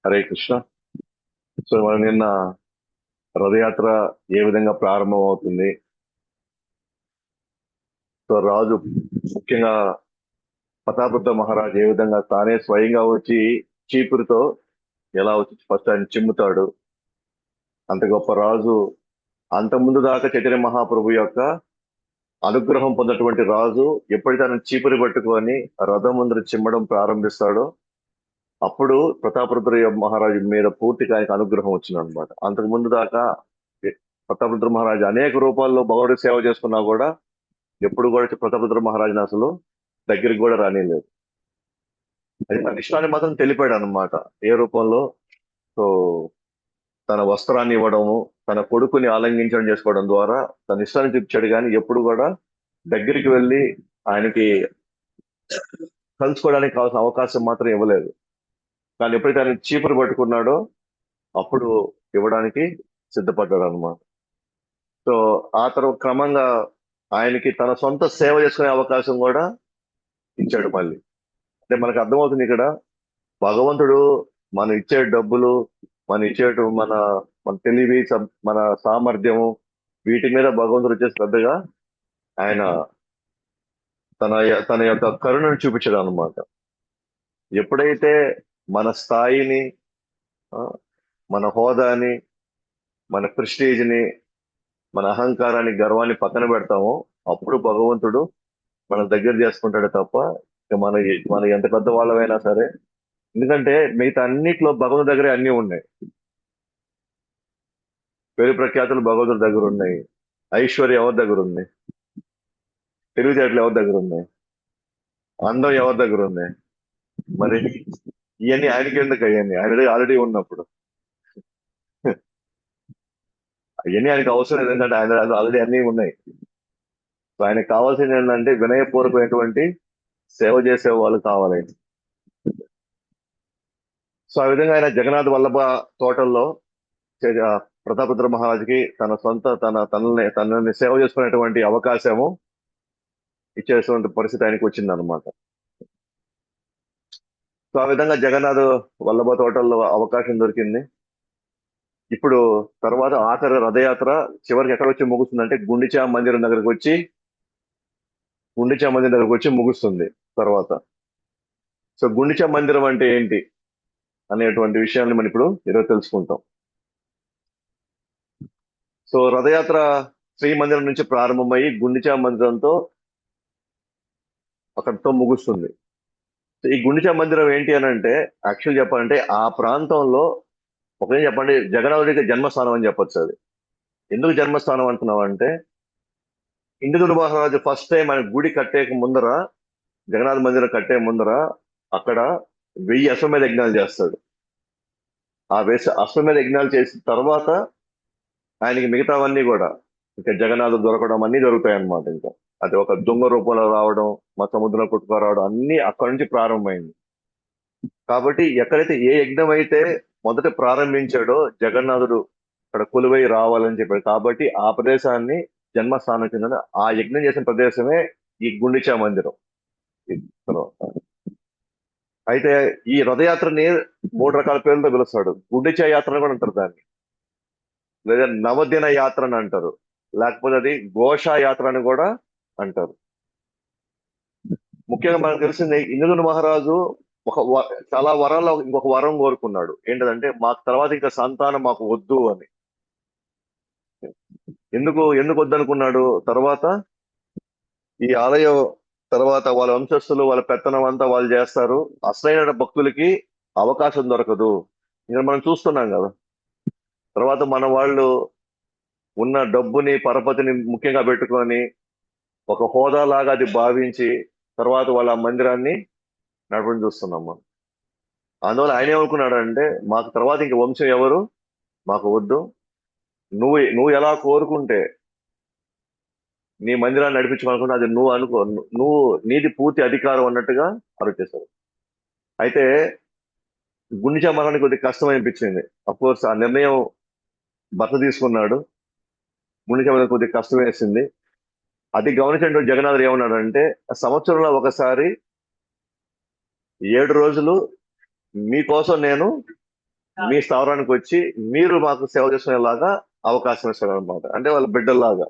Hare Krishna. So మనం నిన్న రథయాత్ర ఏ విధంగా ప్రారంభం అవుతుంది. సో రాజు ముఖ్యంగా ప్రతాపరుద్ర మహారాజు ఏ విధంగా తానే స్వయంగా వచ్చి చీపురుతో ఎలా వచ్చి ఫస్ట్ ఆయన చిమ్ముతాడు. అంత గొప్ప రాజు. అంత ముందు దాకా చైతన్య మహాప్రభు యొక్క అనుగ్రహం పొందినటువంటి రాజు ఎప్పుడైతే ఆయన చీపురు పట్టుకొని రథం ముందర చిమ్మడం ప్రారంభిస్తాడో అప్పుడు ప్రతాపరుద్ర మహారాజు మీద పూర్తిగా ఆయనకు అనుగ్రహం వచ్చింది అనమాట. అంతకు ముందు దాకా ప్రతాపరుద్ర మహారాజు అనేక రూపాల్లో భగవంతుడి సేవ చేసుకున్నా కూడా ఎప్పుడు కూడా ప్రతాపరుద్ర మహారాజుని అసలు దగ్గరికి కూడా రానిలేదు. అది తన ఇష్టాన్ని మాత్రం తెలిపాడు అనమాట. ఏ రూపంలో? సో తన వస్త్రాన్ని ఇవ్వడము, తన కొడుకుని ఆలింగనం చేసుకోవడం ద్వారా తన ఇష్టాన్ని చూపించాడు, కానీ ఎప్పుడు కూడా దగ్గరికి వెళ్ళి ఆయనకి కలుసుకోవడానికి కావాల్సిన అవకాశం మాత్రం ఇవ్వలేదు. కానీ ఎప్పుడైతే ఆయన చీపురు పట్టుకున్నాడో అప్పుడు ఇవ్వడానికి సిద్ధపడ్డాడు అనమాట. సో ఆ తర్వాత క్రమంగా ఆయనకి తన సొంత సేవ చేసుకునే అవకాశం కూడా ఇచ్చాడు మళ్ళీ. అంటే మనకు అర్థమవుతుంది ఇక్కడ భగవంతుడు మనం ఇచ్చే డబ్బులు, మన ఇచ్చేటు మన మన తెలివి, మన సామర్థ్యము, వీటి మీద భగవంతుడు వచ్చేసి పెద్దగా ఆయన తన తన యొక్క కరుణను చూపించడం అనమాట. ఎప్పుడైతే మన స్థాయిని, ఆ, మన హోదాని, మన ప్రెస్టీజ్ని, మన అహంకారాన్ని, గర్వాన్ని పక్కన పెడతామో అప్పుడు భగవంతుడు మన దగ్గర చేసుకుంటాడు తప్ప ఇక మన ఎంత పెద్ద వాళ్ళమైనా సరే. ఎందుకంటే మిగతా అన్నిట్లో భగవంతుడి దగ్గరే అన్ని ఉన్నాయి. పేరు ప్రఖ్యాతులు భగవంతుడి దగ్గర ఉన్నాయి. ఐశ్వర్యం ఎవరి దగ్గర ఉంది? తెలివితేటలు ఎవరి దగ్గర ఉన్నాయి? అందం ఎవరి దగ్గర ఉన్నాయి? మరి ఇవన్నీ ఆయనకి ఎందుకు? అయ్యండి ఆయన ఆల్రెడీ ఉన్నప్పుడు అవన్నీ ఆయనకు అవసరం లేదు. ఎందుకంటే ఆయన ఆల్రెడీ అన్ని ఉన్నాయి. సో ఆయనకు కావాల్సింది ఏంటంటే వినయపూర్వకమైనటువంటి సేవ చేసే వాళ్ళు కావాలి. సో ఆ విధంగా ఆయన జగన్నాథ్ వల్లభ తోటల్లో ప్రతాపరుద్ర మహారాజుకి తన సొంత తనని సేవ చేసుకునేటువంటి అవకాశము ఇచ్చేటువంటి పరిస్థితి ఆయనకి వచ్చింది అనమాట. సో ఆ విధంగా జగన్నాథ్ వల్లభ తోటల్లో అవకాశం దొరికింది. ఇప్పుడు తర్వాత ఆఖరి రథయాత్ర చివరికి ఎక్కడ వచ్చి ముగుస్తుందంటే గుండిచా మందిరం దగ్గరకు వచ్చి ముగుస్తుంది తర్వాత. సో గుండిచా మందిరం అంటే ఏంటి అనేటువంటి విషయాన్ని మనం ఇప్పుడు ఈరోజు తెలుసుకుంటాం. సో రథయాత్ర శ్రీ మందిరం నుంచి ప్రారంభమయ్యి గుండిచా మందిరంతో అక్కడితో ముగుస్తుంది. సో ఈ గుండిచా మందిరం ఏంటి అని అంటే యాక్చువల్ చెప్పాలంటే ఆ ప్రాంతంలో ఒకటే చెప్పండి, జగన్నాథుడికి జన్మస్థానం అని చెప్పొచ్చు. అది ఎందుకు జన్మస్థానం అంటున్నాం అంటే ఇంద్రుడు మహారాజు ఫస్ట్ టైం ఆయన గుడి కట్టే ముందర, జగన్నాథ మందిరం కట్టే ముందర అక్కడ 1000 అశ్వమేధ యజ్ఞాలు చేస్తాడు. ఆ అశ్వమేధ యజ్ఞాలు చేసిన తర్వాత ఆయనకి మిగతావన్నీ కూడా ఇంకా జగన్నాథుడు దొరకడం అన్ని జరుగుతాయి అన్నమాట. ఇంకా అది ఒక దొంగ రూపంలో రావడం, మా సముద్రం కొట్టుకు రావడం అన్ని అక్కడి నుంచి ప్రారంభమైంది. కాబట్టి ఎక్కడైతే ఏ యజ్ఞం అయితే మొదట ప్రారంభించాడో జగన్నాథుడు అక్కడ కొలువై రావాలని చెప్పాడు. కాబట్టి ఆ ప్రదేశాన్ని జన్మస్థానం కింద ఆ యజ్ఞం చేసిన ప్రదేశమే ఈ గుండిచా మందిరం. అయితే ఈ రథయాత్రని 3 రకాల పేర్లతో పిలుస్తాడు. గుండిచా యాత్ర అని కూడా అంటారు దాన్ని, లేదా నవదిన యాత్ర అని అంటారు, లేకపోతే అది ఘోష యాత్ర అని కూడా అంటారు. ముఖ్యంగా మనకు తెలిసింది ఇంద్రుడు మహారాజు చాలా వరాల్లో ఇంకొక వరం కోరుకున్నాడు. ఏంటంటే మాకు తర్వాత ఇంకా సంతానం మాకు వద్దు అని. ఎందుకు ఎందుకు వద్దనుకున్నాడు? తర్వాత ఈ ఆలయం తర్వాత వాళ్ళ వంశస్థులు వాళ్ళ పెత్తనం అంతా వాళ్ళు చేస్తారు, అసలైన భక్తులకి అవకాశం దొరకదు. ఇక్కడ మనం చూస్తున్నాం కదా. తర్వాత మన వాళ్ళు ఉన్న డబ్బుని పరపతిని ముఖ్యంగా పెట్టుకొని ఒక హోదా లాగా అది భావించి తర్వాత వాళ్ళ మందిరాన్ని నడపడం చూస్తున్నాం మనం. అందువల్ల ఆయన ఏమనుకున్నాడు అంటే మాకు తర్వాత ఇంక వంశం ఎవరు మాకు వద్దు, నువ్వు ఎలా కోరుకుంటే నీ మందిరాన్ని నడిపించుకోనుకుంటే అది నువ్వు అనుకో, నువ్వు నీది పూర్తి అధికారం అన్నట్టుగా ఆలోచిస్తారు. అయితే గుండిచా మరణానికి కొద్దిగా కష్టం అనిపించింది. కోర్స్ ఆ నిర్ణయం భర్త తీసుకున్నాడు. గుండిచా మరణానికి కొద్దిగా కష్టం వేసింది. అది గమనించినటువంటి జగన్నాథుడు ఏమన్నాడంటే సంవత్సరంలో ఒకసారి 7 రోజులు మీకోసం నేను మీ స్థావరానికి వచ్చి మీరు మాకు సేవ చేసుకునేలాగా అవకాశం ఇస్తారు అనమాట. అంటే వాళ్ళ బిడ్డల్లాగా.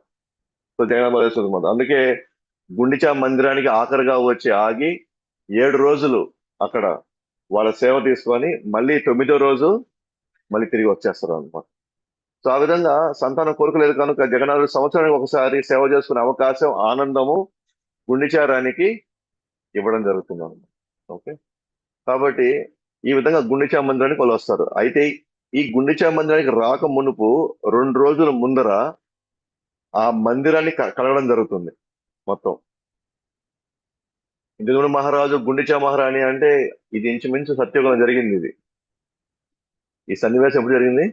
సో జగన్ బలేశ్వర అనమాట. అందుకే గుండిచా మందిరానికి ఆఖరిగా వచ్చి ఆగి 7 రోజులు అక్కడ వాళ్ళ సేవ తీసుకొని మళ్ళీ 9వ రోజు మళ్ళీ తిరిగి వచ్చేస్తారు అనమాట. సో ఆ విధంగా సంతానం కోరుకోలేదు కనుక జగన్నాథుడు సంవత్సరానికి ఒకసారి సేవ చేసుకునే అవకాశం, ఆనందము గుండిచారానికి ఇవ్వడం జరుగుతుంది అనమాట. ఓకే. కాబట్టి ఈ విధంగా గుండిచా మందిరానికి వాళ్ళు వస్తారు. అయితే ఈ గుండిచా మందిరానికి రాక మునుపు 2 రోజుల ముందర ఆ మందిరాన్ని కడగడం జరుగుతుంది మొత్తం. ఇంద్రుడు మహారాజు గుండిచా మహారాణి అంటే ఇది ఇంచుమించు సత్యయుగంలో జరిగింది. ఇది ఈ సన్నివేశం ఎప్పుడు జరిగింది?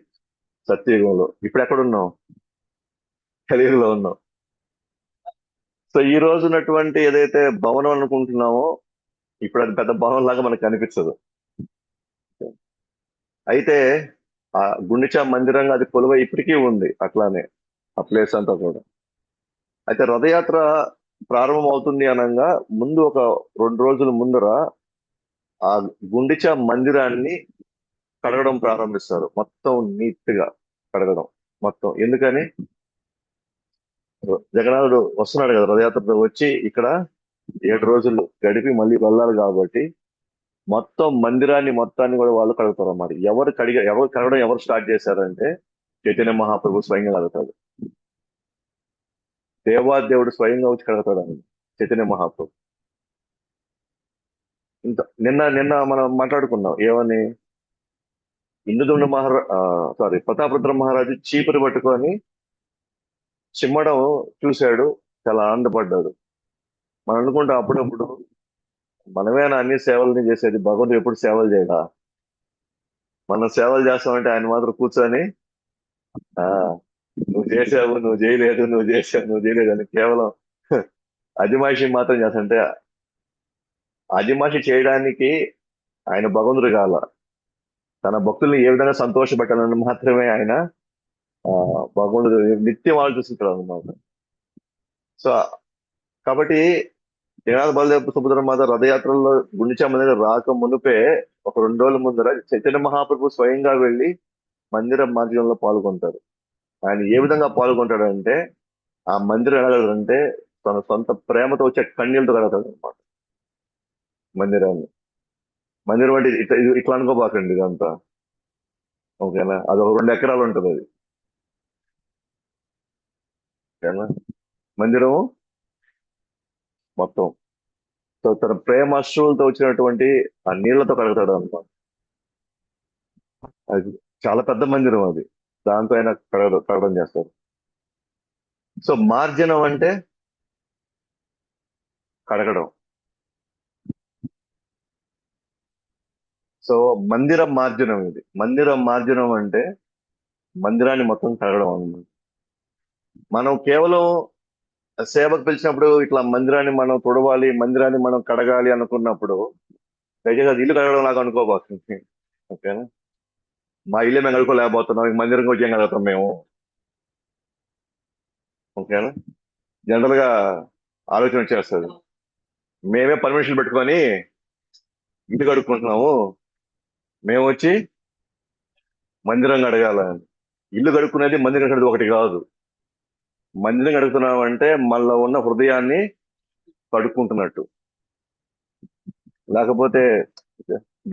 సత్యయుగంలో. ఇప్పుడు ఎక్కడున్నాం? కలియుగంలో ఉన్నాం. సో ఈ రోజు ఉన్నటువంటి ఏదైతే భవనం అనుకుంటున్నామో ఇప్పుడు అది పెద్ద భవనం లాగా మనకు కనిపించదు. అయితే ఆ గుండిచా మందిరంగా అది కొలువై ఇప్పటికీ ఉంది అట్లానే, ఆ ప్లేస్ అంతా కూడా. అయితే రథయాత్ర ప్రారంభం అవుతుంది అనగా ముందు ఒక 2 రోజుల ముందర ఆ గుండిచా మందిరాన్ని కడగడం ప్రారంభిస్తారు. మొత్తం నీట్ గా కడగడం మొత్తం. ఎందుకని? జగన్నాథుడు వస్తున్నాడు కదా రథయాత్రతో వచ్చి ఇక్కడ 7 రోజులు గడిపి మళ్ళీ వెళ్ళాలి కాబట్టి మొత్తం మందిరాన్ని మొత్తాన్ని కూడా వాళ్ళు కడుగుతారు అన్నమాట. ఎవరు కడగడం ఎవరు స్టార్ట్ చేశారంటే చైతన్య మహాప్రభు స్వయంగా కలుగుతాడు. దేవాదేవుడు స్వయంగా వచ్చి కడగతాడు అని చైతన్య మహాప్రభు. ఇంత నిన్న నిన్న మనం మాట్లాడుకున్నాం ఏమని? ఇంద్రదుమ్న ప్రతాపరుద్ర మహారాజు చీపురు పట్టుకొని చిమ్మడం చూశాడు, చాలా ఆనందపడ్డాడు. మనం అనుకుంటాం అప్పుడప్పుడు మనమేనా అన్ని సేవల్ని చేసేది, భగవంతుడు ఎప్పుడు సేవలు చేయడా? మనం సేవలు చేస్తామంటే ఆయన మాత్రం కూర్చొని ఆ నువ్వు చేసావు, నువ్వు చేయలేదు, నువ్వు చేసావు, నువ్వు చేయలేదు అని కేవలం అజమాయిషి మాత్రం చేస్తుంటే, అజమాయిషి చేయడానికి ఆయన భగవంతుడు కాల, తన భక్తుల్ని ఏ విధంగా సంతోషపెట్టాలని మాత్రమే ఆయన భగవంతుడు నిత్యం ఆలోచిస్తుంటాడు అనమాట. సో కాబట్టి జగన్నాథ బలదేవ సుభద్ర మాత రథయాత్రలో గుండిచా మందిరం రాక మునుపే ఒక 2 రోజుల ముందర చైతన్య మహాప్రభు స్వయంగా వెళ్ళి మందిర మార్గంలో పాల్గొంటారు. ఆయన ఏ విధంగా పాల్గొంటాడంటే ఆ మందిరం ఎలాగంటే తన సొంత ప్రేమతో వచ్చే కన్నీళ్ళతో కడతాడు అనమాట మందిరాన్ని. మందిరం అంటే ఇట్లా అనుకోబాకండి ఇదంతా. ఓకేనా? అది ఒక 2 ఎకరాలు ఉంటుంది అది. ఓకేనా? మందిరము మొత్తం. సో తన ప్రేమాశ్రువులతో వచ్చినటువంటి ఆ నీళ్లతో కడుగుతాడు అనమాట. అది చాలా పెద్ద మందిరం అది. దాంతో ఆయన కడగడం చేస్తారు. సో మార్జనం అంటే కడగడం. సో మందిరం మార్జనం ఇది. మందిరం మార్జనం అంటే మందిరాన్ని మొత్తం కడగడం అన్నమాట. మనం కేవలం సేవకు పిలిచినప్పుడు ఇట్లా మందిరాన్ని మనం తుడవాలి, మందిరాన్ని మనం కడగాలి అనుకున్నప్పుడు దయచేసి అది ఇల్లు కడగడం లాగా అనుకోబోతుంది. ఓకేనా? మా ఇల్లు మేము కడుకోలేకపోతున్నాం, ఇంక మందిరం వచ్చి ఏం కడగతాం మేము? ఓకేనా? జనరల్ గా ఆలోచన వచ్చేస్తుంది. మేమే పర్మిషన్ పెట్టుకొని ఇల్లు కడుక్కుంటున్నాము, మేము వచ్చి మందిరం కడగాల. ఇల్లు కడుక్కునేది మందిరం కడేది ఒకటి కాదు. మందిరం కడుగుతున్నామంటే మనలో ఉన్న హృదయాన్ని కడుక్కుంటున్నట్టు. లేకపోతే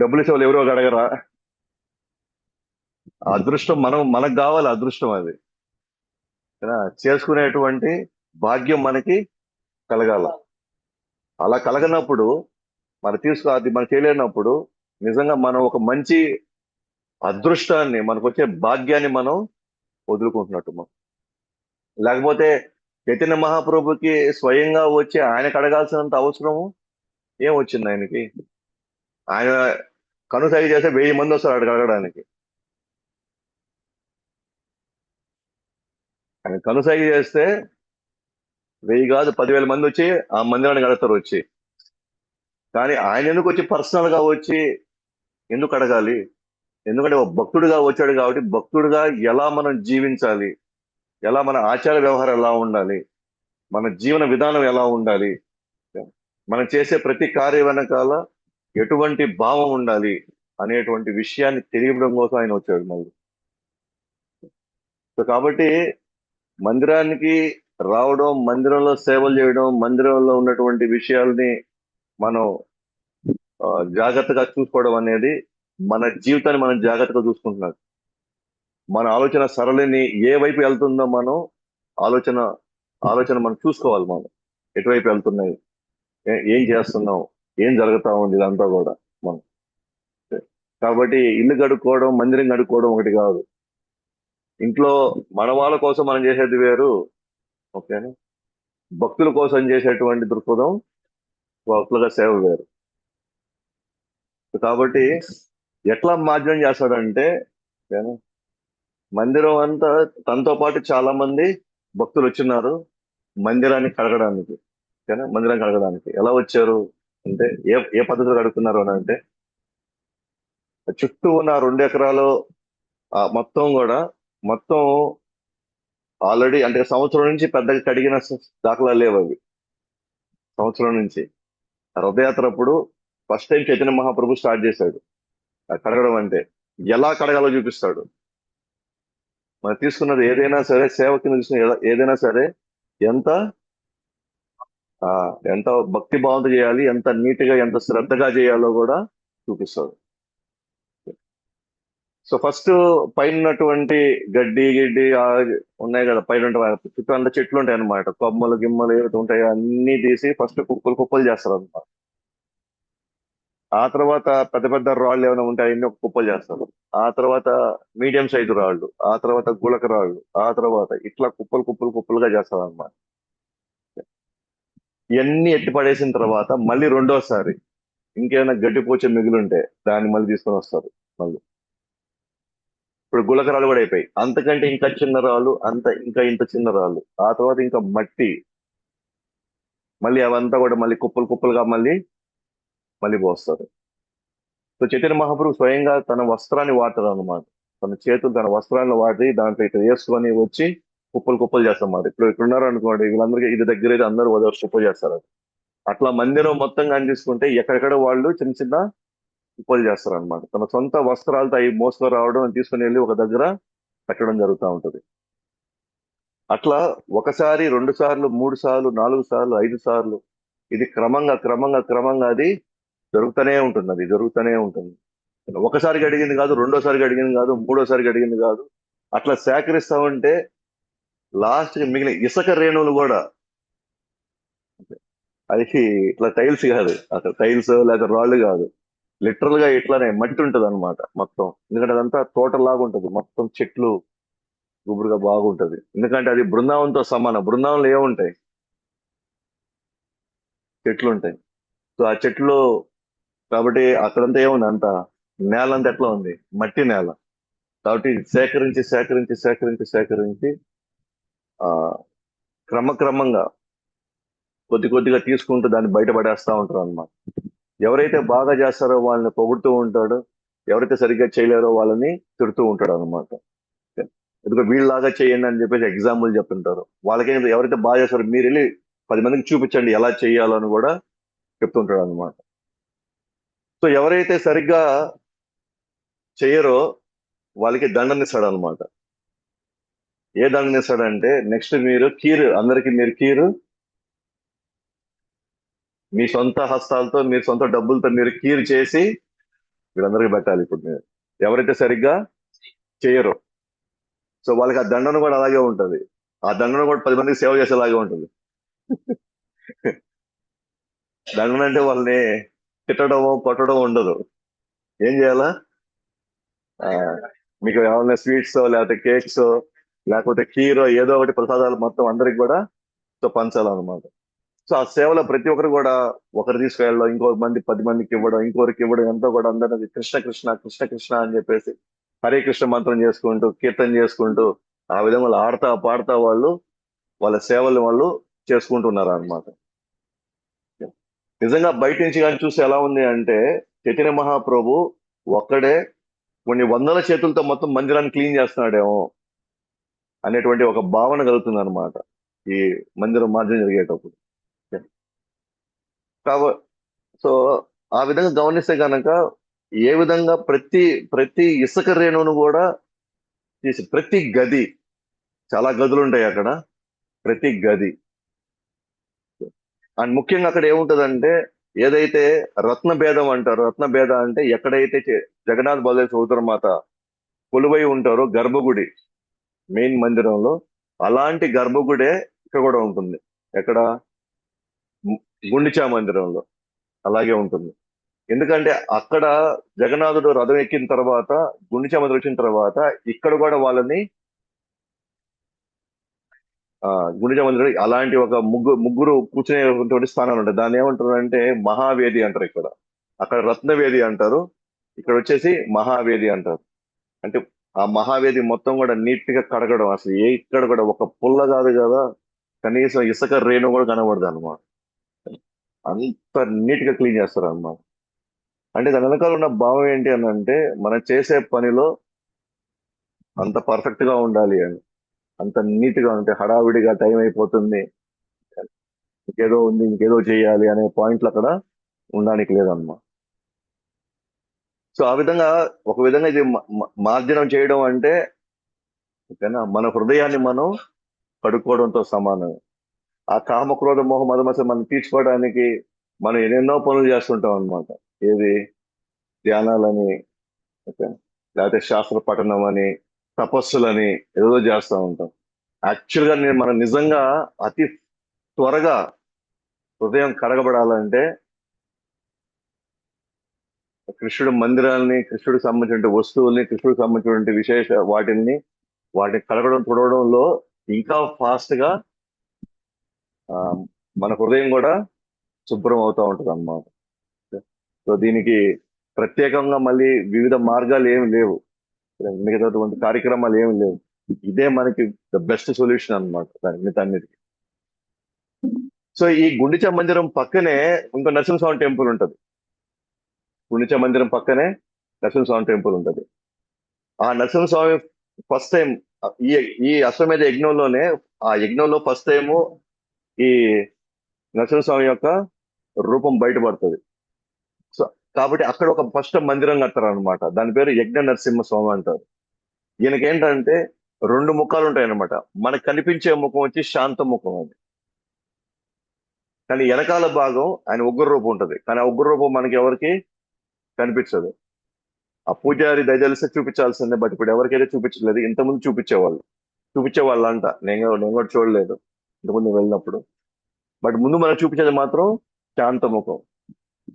డబ్బులు ఇచ్చే వాళ్ళు ఎవరో అడగరా? ఆ అదృష్టం మనకు కావాలి, అదృష్టం అది. ఓకేనా? చేసుకునేటువంటి భాగ్యం మనకి కలగాల. అలా కలగనప్పుడు అది మనం చేయలేనప్పుడు నిజంగా మనం ఒక మంచి అదృష్టాన్ని, మనకు వచ్చే భాగ్యాన్ని మనం వదులుకుంటున్నట్టు మనం. లేకపోతే చైతన్య మహాప్రభుకి స్వయంగా వచ్చి ఆయన కడగాల్సినంత అవసరము ఏం వచ్చింది ఆయనకి? ఆయన కనుసైగ చేస్తే 1000 మంది వస్తారు అక్కడ కడగడానికి. ఆయన కనుసైగ చేస్తే 1000 కాదు 10,000 మంది వచ్చి ఆ మందిరాన్ని కడతారు వచ్చి. కానీ ఆయన ఎందుకు వచ్చి పర్సనల్ గా వచ్చి ఎందుకు అడగాలి? ఎందుకంటే ఒక భక్తుడిగా వచ్చాడు కాబట్టి భక్తుడిగా ఎలా మనం జీవించాలి, ఎలా మన ఆచార వ్యవహారం ఎలా ఉండాలి, మన జీవన విధానం ఎలా ఉండాలి, మనం చేసే ప్రతి కార్యం వెనకాల ఎటువంటి భావం ఉండాలి అనేటువంటి విషయాన్ని తెలియడం కోసం ఆయన వచ్చాడు మళ్ళీ. సో కాబట్టి మందిరానికి రావడం, మందిరంలో సేవలు చేయడం, మందిరంలో ఉన్నటువంటి విషయాల్ని మనం జాగ్రత్తగా చూసుకోవడం అనేది మన జీవితాన్ని మనం జాగ్రత్తగా చూసుకుంటున్నాం. మన ఆలోచన సరళిని ఏ వైపు వెళ్తుందో మనం ఆలోచన ఆలోచన మనం చూసుకోవాలి. మనం ఎటువైపు వెళ్తున్నాయి, ఏం చేస్తున్నాం, ఏం జరుగుతా ఉంది, ఇదంతా కూడా మనం. కాబట్టి ఇల్లు కడుక్కోవడం, మందిరం కడుక్కోవడం ఒకటి కాదు. ఇంట్లో మన వాళ్ళ కోసం మనం చేసేది వేరు, ఓకేనా. భక్తుల కోసం చేసేటువంటి దృక్పథం, భక్తులుగా సేవ వేరు. కాబట్టి ఎట్లా మార్జనం చేస్తాడంటే, ఓకేనా, మందిరం అంతా తనతో పాటు చాలా మంది భక్తులు వచ్చినారు మందిరాన్ని కడగడానికి, ఓకేనా. మందిరం కడగడానికి ఎలా వచ్చారు అంటే, ఏ ఏ పద్ధతిలో కడుగుతున్నారు అని అంటే, చుట్టూ ఉన్న 2 ఎకరాలు మొత్తం కూడా, మొత్తం ఆల్రెడీ అంటే సంవత్సరం నుంచి పెద్దగా కడిగిన దాఖలా లేవు అవి. సంవత్సరం నుంచి రథయాత్ర అప్పుడు first time Chaitanya Mahaprabhu start చేశాడు ఆ కడగడం. అంటే ఎలా కడగాలో చూపిస్తాడు. మనం తీసుకున్నది ఏదైనా సరే, సేవ కింద తీసుకున్న ఏదైనా సరే ఎంత ఆ, ఎంత భక్తి భావంతో చేయాలి, ఎంత నీట్ గా, ఎంత శ్రద్ధగా చేయాలో కూడా చూపిస్తాడు. సో ఫస్ట్ పైన ఉన్నటువంటి గడ్డి గిడ్డి ఉన్నాయి కదా, పైన చుట్టూ అంత చెట్లు ఉంటాయి అనమాట, కొమ్మలు గిమ్మలు ఏవైతే ఉంటాయో అన్ని తీసి ఫస్ట్ కుప్పలు కుప్పలు చేస్తారు అనమాట. ఆ తర్వాత పెద్ద పెద్ద రాళ్ళు ఏమైనా ఉంటాయి, అన్ని ఒక కుప్పలు చేస్తారు. ఆ తర్వాత మీడియం సైజు రాళ్ళు, ఆ తర్వాత గులక రాళ్ళు, ఆ తర్వాత ఇట్లా కుప్పలు కుప్పలు కుప్పలుగా చేస్తారు అనమాట. ఇవన్నీ ఎత్తి పడేసిన తర్వాత మళ్ళీ రెండోసారి ఇంకేమైనా గడ్డి పోచ మిగిలి ఉంటే దాన్ని మళ్ళీ తీసుకొని వస్తారు మళ్ళీ. ఇప్పుడు గులకరాలు కూడా అయిపోయి, అంతకంటే ఇంకా చిన్న రాళ్ళు, అంత ఇంకా ఇంత చిన్న రాళ్ళు, ఆ తర్వాత ఇంకా మట్టి, మళ్ళీ అవంతా కూడా మళ్ళీ కుప్పలు కుప్పలుగా మళ్ళీ మళ్ళీ పోస్తారు. సో చైతన్య మహాప్రభు స్వయంగా తన వస్త్రాన్ని వాడతాడు అనమాట. తన చేతులు తన వస్త్రాన్ని వాడి దాంట్లో ఇట్లా వేసుకొని వచ్చి కుప్పలు కుప్పలు చేస్తామాట. ఇప్పుడు ఇక్కడ ఉన్నారు అనుకోండి, వీళ్ళందరికీ ఇది దగ్గర అయితే అందరూ కుప్పలు చేస్తారు. అట్లా మందిరం మొత్తంగా తీసుకుంటే ఎక్కడెక్కడ వాళ్ళు చిన్న చిన్న కుప్పలు చేస్తారు అనమాట. తన సొంత వస్త్రాలతో అవి మోసుకొని రావడం, తీసుకుని వెళ్ళి ఒక దగ్గర పెట్టడం జరుగుతూ ఉంటది. అట్లా ఒకసారి, 2 సార్లు, 3 సార్లు, 4 సార్లు, 5 సార్లు, ఇది క్రమంగా క్రమంగా క్రమంగా అది జరుగుతూనే ఉంటుంది. అది జరుగుతూనే ఉంటుంది. ఒకసారి అడిగింది కాదు, రెండోసారి అడిగింది కాదు, మూడోసారి అడిగింది కాదు. అట్లా సేకరిస్తా ఉంటే లాస్ట్ కి మిగిలిన ఇసుక రేణువులు కూడా, అది ఇట్లా టైల్స్ కాదు, అసలు టైల్స్ లేదా రాళ్ళు కాదు, లిటరల్ గా ఇట్లానే మట్టి ఉంటది అనమాట మొత్తం. ఎందుకంటే అదంతా తోటలాగా ఉంటది, మొత్తం చెట్లు గుబురుగా బాగుంటది. ఎందుకంటే అది బృందావనంతో సమానం. బృందావనంలో ఏముంటాయి, చెట్లు ఉంటాయి. సో ఆ చెట్లు, కాబట్టి అక్కడంతా ఏముంది, అంత నేల అంతా ఎట్లా ఉంది, మట్టి నేల. కాబట్టి సేకరించి సేకరించి సేకరించి సేకరించి ఆ క్రమక్రమంగా కొద్ది కొద్దిగా తీసుకుంటూ దాన్ని బయటపడేస్తా ఉంటారు అన్నమాట. ఎవరైతే బాగా చేస్తారో వాళ్ళని పొగుడుతూ ఉంటాడు, ఎవరైతే సరిగ్గా చేయలేరో వాళ్ళని తిడుతూ ఉంటాడు అనమాట. ఎందుకంటే వీళ్ళలాగా చేయండి అని చెప్పేసి ఎగ్జాంపుల్ చెప్తుంటారు. వాళ్ళకి ఎవరైతే బాగా చేస్తారో మీరు వెళ్ళి 10 మందికి చూపించండి ఎలా చేయాలో అని కూడా చెప్తుంటాడు అనమాట. సో ఎవరైతే సరిగ్గా చేయరో వాళ్ళకి దండనిస్తాడు అనమాట. ఏ దండనిస్తాడంటే, నెక్స్ట్ మీరు కీరు, అందరికి మీరు కీరు మీ సొంత హస్తాలతో, మీ సొంత డబ్బులతో మీరు కీరు చేసి వీళ్ళందరికీ పెట్టాలి. ఇప్పుడు మీరు ఎవరైతే సరిగ్గా చేయరో, సో వాళ్ళకి ఆ దండన కూడా అలాగే ఉంటది. ఆ దండన కూడా 10 మందికి సేవ చేసేలాగే ఉంటుంది. దండన అంటే వాళ్ళని తిట్టడమో కొట్టడం ఉండదు. ఏం చేయాలా, ఆ, మీకు ఏమైనా స్వీట్స్ లేకపోతే కేక్స్ లేకపోతే కీరో ఏదో ఒకటి ప్రసాదాలు మొత్తం అందరికి కూడా సో పంచాలన్నమాట. సో ఆ సేవలో ప్రతి ఒక్కరు కూడా, ఒకరు తీసుకెళ్ళడం, ఇంకో మంది 10 మందికి ఇవ్వడం, ఇంకొకరికి ఇవ్వడం, ఎంతో కూడా అందరినీ కృష్ణ కృష్ణ కృష్ణ కృష్ణ అని చెప్పేసి హరే కృష్ణ మంత్రం చేసుకుంటూ, కీర్తన చేసుకుంటూ, ఆ విధంగా వాళ్ళు ఆడతా పాడతా వాళ్ళు వాళ్ళ సేవలు వాళ్ళు చేసుకుంటున్నారు అనమాట. నిజంగా బయట నుంచి కానీ చూస్తే ఎలా ఉంది అంటే, చైతన్య మహాప్రభు ఒక్కడే కొన్ని వందల చేతులతో మొత్తం మందిరాన్ని క్లీన్ చేస్తున్నాడేమో అనేటువంటి ఒక భావన కలుగుతుంది అనమాట ఈ మందిరం మార్జన జరిగేటప్పుడు. కాబ సో ఆ విధంగా గమనిస్తే కనుక ఏ విధంగా ప్రతి ప్రతి ఇసుక రేణువును కూడా తీసి ప్రతి గది, చాలా గదులు ఉంటాయి అక్కడ, ప్రతి గది. అండ్ ముఖ్యంగా అక్కడ ఏముంటదంటే, ఏదైతే రత్న భేదం అంటారో, రత్న భేద అంటే ఎక్కడైతే జగన్నాథ్ బలదేవ్ సోదరమాత కొలువై ఉంటారో గర్భగుడి, మెయిన్ మందిరంలో, అలాంటి గర్భగుడే ఇక్కడ కూడా ఉంటుంది. ఎక్కడ? గుండిచా మందిరంలో అలాగే ఉంటుంది. ఎందుకంటే అక్కడ జగన్నాథుడు రథం ఎక్కిన తర్వాత, గుండిచా మందిరం వచ్చిన తర్వాత, ఇక్కడ కూడా వాళ్ళని ఆ గుండిచా మందిరం అలాంటి ఒక ముగ్గురు కూర్చునేటువంటి స్థానాలు ఉంటాయి. దాన్ని ఏమంటారు అంటే మహావేది అంటారు ఇక్కడ. అక్కడ రత్నవేది అంటారు, ఇక్కడ వచ్చేసి మహావేది అంటారు. అంటే ఆ మహావేది మొత్తం కూడా నీట్ గా కడగడం, అసలు ఇక్కడ కూడా ఒక పుల్ల కాదు కదా, కనీసం ఇసుక రేణు కూడా కనబడదు అనమాట. అంత నీట్ గా క్లీన్ చేస్తారు అన్నమాట. అంటే దాని వెనకాల ఉన్న భావం ఏంటి అని అంటే, మనం చేసే పనిలో అంత పర్ఫెక్ట్ గా ఉండాలి అని, అంత నీట్ గా ఉంటే హడావిడిగా టైం అయిపోతుంది, ఇంకేదో ఉంది ఇంకేదో చేయాలి అనే పాయింట్లు అక్కడ ఉండడానికి లేదన్నమాట. సో ఆ విధంగా, ఒక విధంగా ఇది మార్జనం చేయడం అంటే, ఓకేనా, మన హృదయాన్ని మనం కడుక్కోవడంతో సమానం. ఆ కామక్రోధ మోహ మదమస మనం తీర్చుకోవడానికి మనం ఎన్నెన్నో పనులు చేస్తుంటాం అన్నమాట. ఏది? ధ్యానాలని, ఓకే, లేకపోతే శాస్త్ర పఠనం అని, తపస్సులని ఏదో చేస్తూ ఉంటాం. యాక్చువల్ గా మనం నిజంగా అతి త్వరగా హృదయం కడగబడాలంటే, కృష్ణుడు మందిరాలని, కృష్ణుడికి సంబంధించిన వస్తువుల్ని, కృష్ణుడికి సంబంధించిన విశేష వాటిని కడగడం తుడవడంలో ఇంకా ఫాస్ట్ గా ఆ, మన హృదయం కూడా శుభ్రం అవుతూ ఉంటుంది అన్నమాట. సో దీనికి ప్రత్యేకంగా మళ్ళీ వివిధ మార్గాలు ఏమి లేవు, మిగతాటువంటి కార్యక్రమాలు ఏమి లేవు. ఇదే మనకి ద బెస్ట్ సొల్యూషన్ అనమాట దాని మిగతా అన్నిటికీ. సో ఈ గుండిచా మందిరం పక్కనే ఇంకో నరసింహస్వామి టెంపుల్ ఉంటది. గుండిచా మందిరం పక్కనే నరసింహస్వామి టెంపుల్ ఉంటది. ఆ నరసింహస్వామి ఫస్ట్ టైం ఈ ఈ అశ్వమేధ యజ్ఞంలోనే, ఆ యజ్ఞంలో ఫస్ట్ టైము ఈ నరసింహస్వామి యొక్క రూపం బయటపడుతుంది. సో కాబట్టి అక్కడ ఒక ఫస్ట్ మందిరం కడతారు అనమాట. దాని పేరు యజ్ఞ నరసింహస్వామి అంటారు. ఈయనకి ఏంటంటే రెండు ముఖాలు ఉంటాయి అనమాట. మనకు కనిపించే ముఖం వచ్చి శాంత ముఖం అది, కానీ వెనకాల భాగం ఆయన ఉగ్ర రూపం ఉంటది. కానీ ఆ ఉగ్ర రూపం మనకి ఎవరికి కనిపించదు. ఆ పూజారి దయదలిస్తే చూపించాల్సిందే, బట్ ఇప్పుడు ఎవరికైతే చూపించలేదు. ఇంతకుముందు చూపించేవాళ్ళు అంట. నేను కూడా చూడలేదు ఇంతకుముందు వెళ్ళినప్పుడు. బట్ ముందు మనం చూపించేది మాత్రం శాంత ముఖం.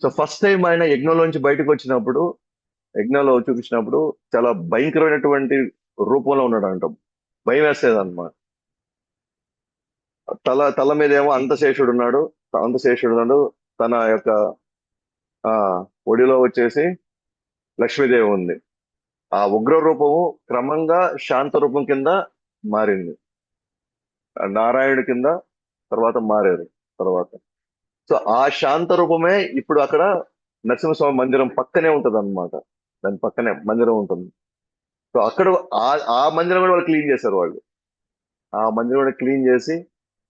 సో ఫస్ట్ టైం ఆయన యజ్ఞంలోంచి బయటకు వచ్చినప్పుడు, యజ్ఞంలో చూపించినప్పుడు చాలా భయంకరమైనటువంటి రూపంలో ఉన్నాడు అంట. భయం వేసేది అనమాట. తల మీద ఏమో అంతశేషుడు ఉన్నాడు. తన యొక్క ఆ ఒడిలో వచ్చేసి లక్ష్మీదేవి ఉంది. ఆ ఉగ్ర రూపము క్రమంగా శాంత రూపం కింద మారింది. నారాయణుడి కింద తర్వాత మారారు తర్వాత. సో ఆ శాంత రూపమే ఇప్పుడు అక్కడ నరసింహస్వామి మందిరం పక్కనే ఉంటది అనమాట. దాని పక్కనే మందిరం ఉంటుంది. సో అక్కడ ఆ ఆ మందిరం కూడా వాళ్ళు క్లీన్ చేశారు వాళ్ళు. ఆ మందిరం కూడా క్లీన్ చేసి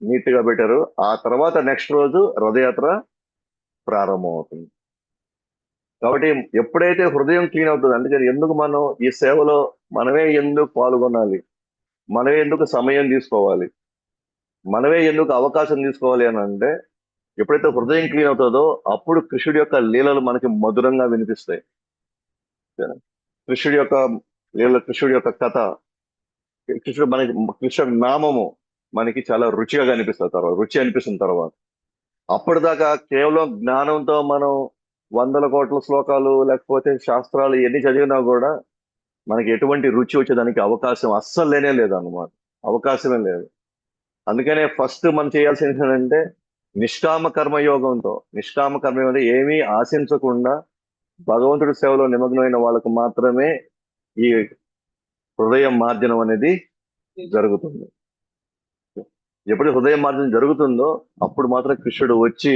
నీట్ గా పెట్టారు. ఆ తర్వాత నెక్స్ట్ రోజు రథయాత్ర ప్రారంభం అవుతుంది. కాబట్టి ఎప్పుడైతే హృదయం క్లీన్ అవుతుంది, అందుకని ఎందుకు మనం ఈ సేవలో మనమే ఎందుకు పాల్గొనాలి, మనమే ఎందుకు సమయం తీసుకోవాలి, మనమే ఎందుకు అవకాశం తీసుకోవాలి అని అంటే, ఎప్పుడైతే హృదయం క్లీన్ అవుతుందో అప్పుడు కృష్ణుడి యొక్క లీలలు మనకి మధురంగా వినిపిస్తాయి. కృష్ణుడి యొక్క లీల, కృష్ణుడి యొక్క కథ, కృష్ణుడి నామము మనకి చాలా రుచిగా కనిపిస్తుంది. తర్వాత రుచి అనిపిస్తుంది. తర్వాత అప్పటిదాకా కేవలం జ్ఞానంతో మనం వందల కోట్ల శ్లోకాలు లేకపోతే శాస్త్రాలు ఎన్ని చదివినా కూడా మనకి ఎటువంటి రుచి వచ్చేదానికి అవకాశం అస్సలు లేనే లేదు అన్నమాట. అవకాశమే లేదు. అందుకనే ఫస్ట్ మనం చేయాల్సింది ఏంటంటే నిష్కామ కర్మయోగంతో, నిష్కామ కర్మయోగం అంటే ఏమీ ఆశించకుండా భగవంతుడి సేవలో నిమగ్నమైన వాళ్ళకు మాత్రమే ఈ హృదయం మార్జనం అనేది జరుగుతుంది. ఎప్పుడు హృదయ మార్జనం జరుగుతుందో అప్పుడు మాత్రం కృష్ణుడు వచ్చి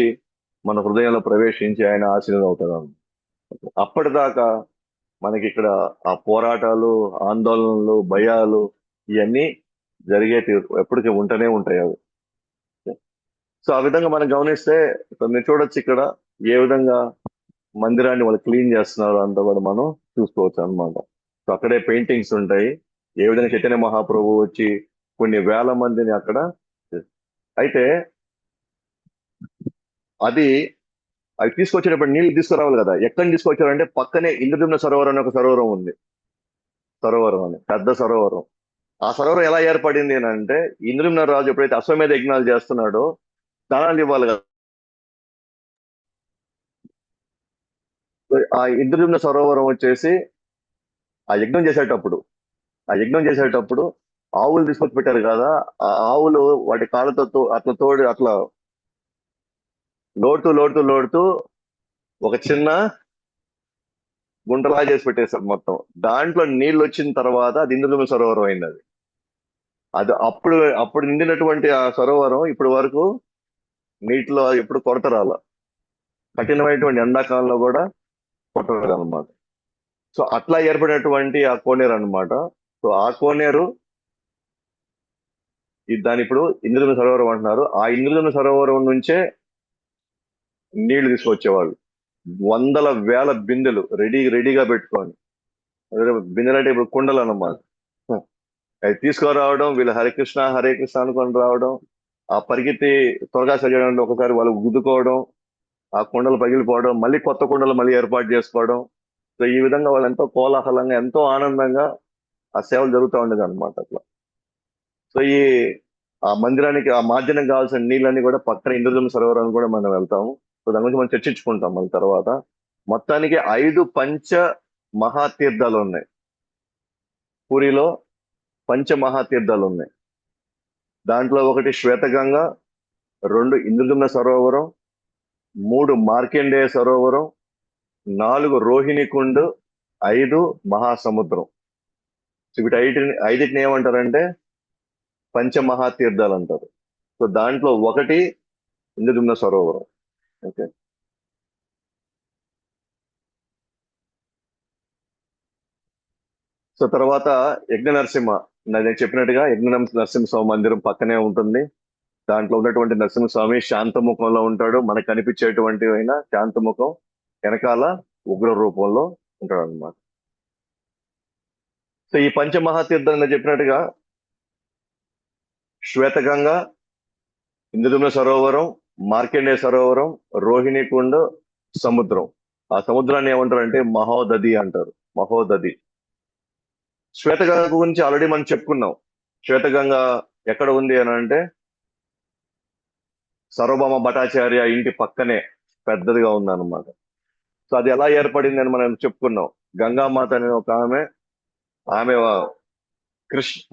మన హృదయంలో ప్రవేశించి ఆయన ఆశీర్వాదం అవుతాడు. అప్పటిదాకా మనకి ఇక్కడ ఆ పోరాటాలు, ఆందోళనలు, భయాలు ఇవన్నీ ఎప్పటికీ ఉంటూనే ఉంటాయి అవి. సో ఆ విధంగా మనం గమనిస్తే మీరు చూడొచ్చు ఇక్కడ ఏ విధంగా మందిరాన్ని వాళ్ళు క్లీన్ చేస్తున్నారు అంతా కూడా మనం చూసుకోవచ్చు అన్నమాట. సో అక్కడే పెయింటింగ్స్ ఉంటాయి. ఏ విధంగా చైతన్య మహాప్రభు వచ్చి కొన్ని వేల మందిని అక్కడ, అయితే అది అవి తీసుకొచ్చేటప్పుడు నీళ్లు తీసుకురావాలి కదా, ఎక్కడి నుంచి తీసుకొచ్చారంటే పక్కనే ఇంద్రదుమ్న సరోవరం అనే ఒక సరోవరం ఉంది. సరోవరం అని పెద్ద సరోవరం. ఆ సరోవరం ఎలా ఏర్పడింది అని అంటే, ఇంద్రదుమ్న రాజు ఎప్పుడైతే అశ్వమేధ యజ్ఞాలు చేస్తున్నాడో దానాలు ఇవ్వాలి కదా. ఆ ఇంద్రదుమ్న సరోవరం వచ్చేసి ఆ యజ్ఞం చేసేటప్పుడు ఆ యజ్ఞం చేసేటప్పుడు ఆవులు తీసుకొచ్చి పెట్టారు కదా. ఆ ఆవులు వాటి కాళ్ళతో అట్లా తోడి అట్లా లోడుతూ ఒక చిన్న గుంటలా చేసి పెట్టేశారు మొత్తం. దాంట్లో నీళ్ళు వచ్చిన తర్వాత అది ఇంద్రదుమ్న సరోవరం అయింది. అది అది అప్పుడు అప్పుడు నిండినటువంటి ఆ సరోవరం ఇప్పటి వరకు నీటిలో ఎప్పుడు కొరత రాల. కఠినమైనటువంటి ఎండాకాలంలో కూడా కొరత రాదన్నమాట. సో అట్లా ఏర్పడినటువంటి ఆ కోనేరు అన్నమాట. సో ఆ కోనేరు దాని ఇప్పుడు ఇంద్రదుమ్న సరోవరం అంటున్నారు. ఆ ఇంద్రదుమ్న సరోవరం నుంచే నీళ్లు తీసుకొచ్చేవాళ్ళు. వందల వేల బిందెలు రెడీగా పెట్టుకొని, అదే బిందెలు అంటే ఇప్పుడు కుండలు అన్నమాట. అవి తీసుకురావడం, వీళ్ళు హరికృష్ణ హరే కృష్ణ అనుకొని రావడం, ఆ పరిగెత్తి త్వరగా సజాడంలో ఒకసారి వాళ్ళు గుద్దుకోవడం, ఆ కుండలు పగిలిపోవడం, మళ్ళీ కొత్త కుండలు మళ్ళీ ఏర్పాటు చేసుకోవడం. సో ఈ విధంగా వాళ్ళు ఎంతో కోలాహలంగా ఎంతో ఆనందంగా ఆ సేవలు జరుగుతూ ఉండేది అనమాట అట్లా. సో ఆ మందిరానికి ఆ మార్జనం కావాల్సిన నీళ్ళన్నీ కూడా పక్కన ఇంద్రధనుమ సరోవరానికి కూడా మనం వెళ్తాము. సో దాని గురించి మనం చర్చించుకుంటాం మళ్ళీ తర్వాత. మొత్తానికి 5 పంచ మహాతీర్థాలు ఉన్నాయి పూరిలో. పంచ మహాతీర్థాలు ఉన్నాయి. దాంట్లో ఒకటి శ్వేతగంగ, 2 ఇంద్రధుమ్న సరోవరం, 3 మార్కండేయ సరోవరం, 4 రోహిణి కుండ్, 5 మహాసముద్రం. సో వీటి ఐదిటిని ఏమంటారంటే పంచమహాతీర్థాలు అంటారు. సో దాంట్లో ఒకటి ఇంద్రదుమ్న సరోవరం. ఓకే. సో తర్వాత యజ్ఞ నరసింహ, నేను చెప్పినట్టుగా యజ్ఞ నరసింహస్వామి మందిరం పక్కనే ఉంటుంది. దాంట్లో ఉన్నటువంటి నరసింహస్వామి శాంతముఖంలో ఉంటాడు. మనకు కనిపించేటువంటి అయినా శాంతముఖం, వెనకాల ఉగ్ర రూపంలో ఉంటాడు అనమాట. సో ఈ పంచమహాతీర్థం నేను చెప్పినట్టుగా శ్వేతగంగ, ఇంద్రదుమ్న సరోవరం, మార్కండేయ సరోవరం, రోహిణి కుండ్, సముద్రం. ఆ సముద్రాన్ని ఏమంటారు అంటే మహోదధి అంటారు. మహోదధి. శ్వేతగంగ గురించి ఆల్రెడీ మనం చెప్పుకున్నాం. శ్వేతగంగ ఎక్కడ ఉంది అని అంటే సర్వభౌమ భట్టాచార్య ఇంటి పక్కనే పెద్దదిగా ఉందన్నమాట. సో అది ఎలా ఏర్పడింది అని మనం చెప్పుకున్నాం. గంగామాత అనే ఒక ఆమె